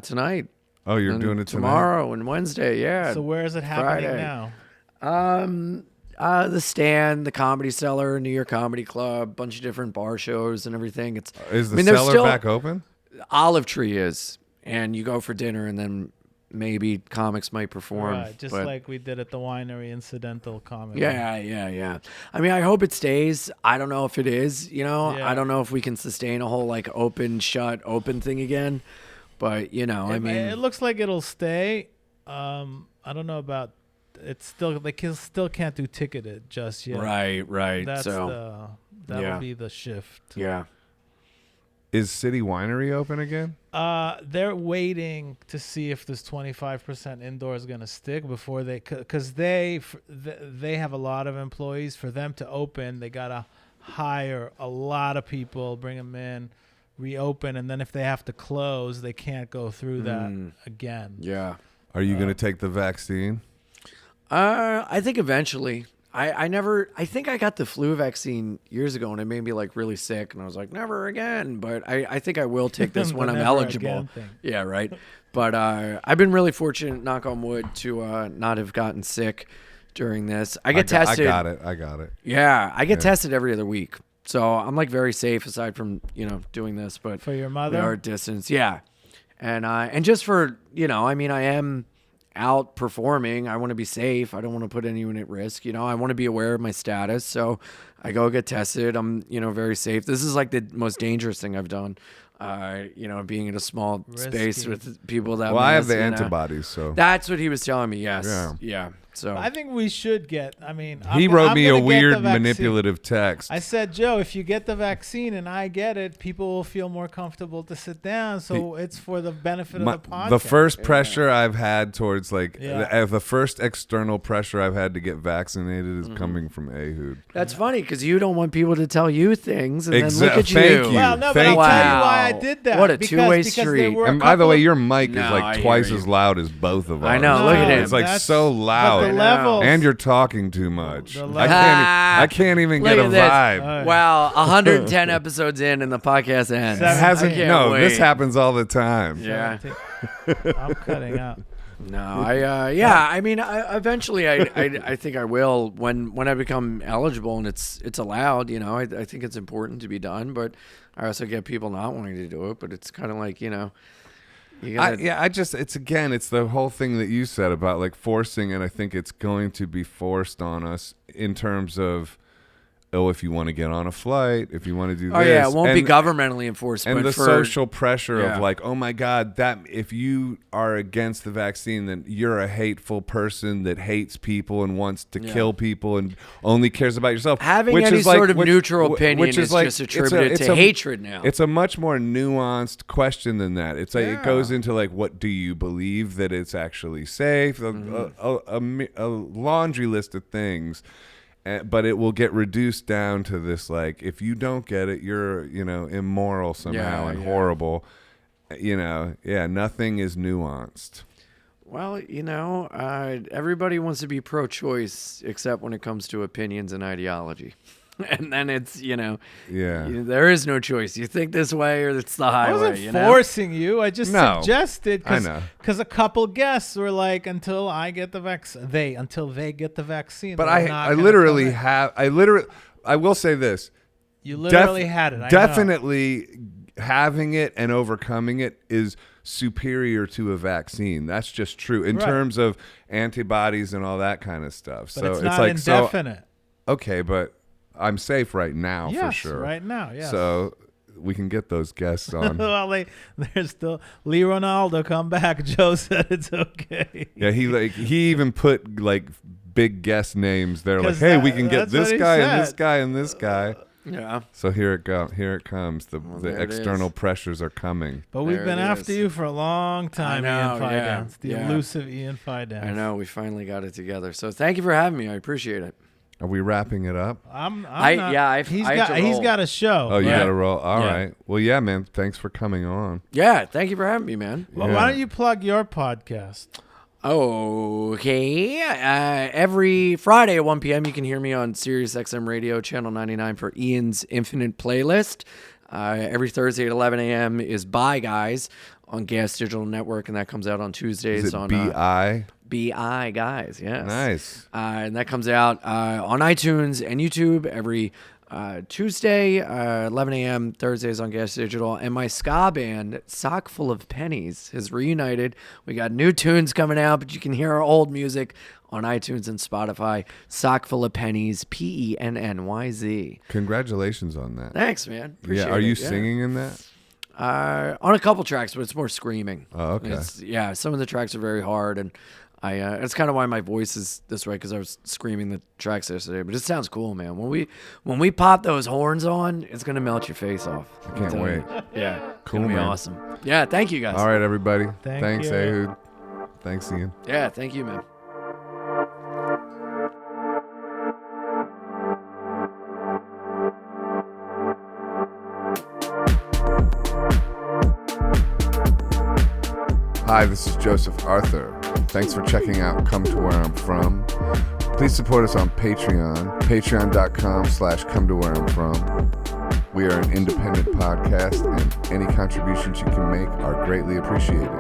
Tonight. Oh, you're and doing it tonight? tomorrow and Wednesday, yeah. So where is it happening Friday. now? The Stand, the Comedy Cellar, New York Comedy Club, bunch of different bar shows and everything. It's Is the there's cellar still- back open? Olive Tree is, and you go for dinner, and then maybe comics might perform. Right, just but- like we did at the winery, incidental comedy. Yeah. I mean, I hope it stays. I don't know if it is, you know. Yeah. I don't know if we can sustain a whole like open, shut, open thing again. But, you know, I mean, it looks like it'll stay. I don't know about. It's still still can't do ticketed just yet. right. That's So, that'll yeah. be the shift. yeah. Is City Winery open again? They're waiting to see if this 25% indoor is going to stick before because they have a lot of employees. For them to open, they got to hire a lot of people, bring them in, reopen, and then if they have to close, they can't go through that again. Yeah. Are you going to take the vaccine? I think eventually. I think I got the flu vaccine years ago and it made me like really sick and I was like, never again. But I think I will take this when I'm eligible. Yeah, right. But I've been really fortunate, knock on wood, to not have gotten sick during this. I get tested. I got it. Yeah, I get tested every other week. So I'm like very safe aside from, doing this. But for your mother? We are distance. Yeah. And just for, I mean, I am out performing. I want to be safe. I don't want to put anyone at risk. I want to be aware of my status. So I go get tested. I'm, very safe. This is like the most dangerous thing I've done. Being in a small space with people that. Well, I have the antibodies, so that's what he was telling me. Yes. Yeah. So I think we should get. I mean, he wrote me a weird manipulative text. I said, Joe, if you get the vaccine and I get it, people will feel more comfortable to sit down. So it's for the benefit of the podcast. The first pressure I've had towards the first external pressure I've had to get vaccinated is coming from Ehud. That's funny because you don't want people to tell you things, and then look at you. Thank you. Well, no, but I'll tell you why I did that. What a two-way street. And by the way, your mic is like twice as loud as both of ours. I know. Look at him. It's like so loud. The levels. And you're talking too much. I can't even get a vibe. Wow, 110 episodes in and the podcast ends. This happens all the time. Yeah. I'm cutting out. No, I mean, eventually I think I will when I become eligible and it's allowed, I think it's important to be done, but I also get people not wanting to do it, but it's kind of like, it's the whole thing that you said about like forcing, and I think it's going to be forced on us in terms of, if you want to get on a flight, if you want to do this. Oh, yeah, it won't be governmentally enforced. And the social pressure of like, oh, my God, that if you are against the vaccine, then you're a hateful person that hates people and wants to kill people and only cares about yourself. Having any sort of neutral opinion is just attributed to hatred now. It's a much more nuanced question than that. It's like it goes into like, what do you believe that it's actually safe? A laundry list of things. But it will get reduced down to this, like, if you don't get it, you're, immoral somehow and horrible. Nothing is nuanced. Well, everybody wants to be pro-choice except when it comes to opinions and ideology. And then it's, there is no choice. You think this way or it's the highway. I wasn't forcing you. I just suggested because a couple guests were like, until I get the vaccine, until they get the vaccine. But I will say this. You literally had it. Definitely having it and overcoming it is superior to a vaccine. That's just true in terms of antibodies and all that kind of stuff. But so it's not like indefinite. Okay, but I'm safe right now for sure. Right now, yes. So we can get those guests on. Well, there's still Lee Ronaldo come back. Joe said it's okay. Yeah, he even put like big guest names there, like, hey, we can get this guy and this guy and this guy. Yeah. So here it comes. The external pressures are coming. But we've been after you for a long time, Ian Fidance. The elusive Ian Fidance. I know. We finally got it together. So thank you for having me. I appreciate it. Are we wrapping it up? I'm not. He's got a show. Oh, you got to roll. All right. Well, yeah, man. Thanks for coming on. Yeah. Thank you for having me, man. Well, why don't you plug your podcast? Okay. Every Friday at 1 p.m. you can hear me on Sirius XM Radio, Channel 99 for Ian's Infinite Playlist. Every Thursday at 11 a.m. is Bye Guys on Gas Digital Network, and that comes out on Tuesdays. Is it B.I.? B.I. Guys, yes. Nice. And that comes out on iTunes and YouTube every Tuesday, 11 a.m., Thursdays on Gas Digital. And my ska band, Sock Full of Pennies, has reunited. We got new tunes coming out, but you can hear our old music on iTunes and Spotify. Sock Full of Pennies, Pennyz. Congratulations on that. Thanks, man. Appreciate Are you singing in that? On a couple tracks, but it's more screaming. Oh, okay. Some of the tracks are very hard, and It's kind of why my voice is this way, because I was screaming the tracks yesterday. But it sounds cool, man. When we pop those horns on, it's gonna melt your face off. I can't wait. Yeah, Cool, gonna be man. awesome. Yeah, thank you guys. All right, everybody. Thank Thanks, you. Ehud. Thanks, Ian. Yeah, thank you, man. Hi, this is Joseph Arthur. Thanks for checking out Come to Where I'm From. Please support us on Patreon, patreon.com/come to where I'm from. We are an independent podcast, and any contributions you can make are greatly appreciated.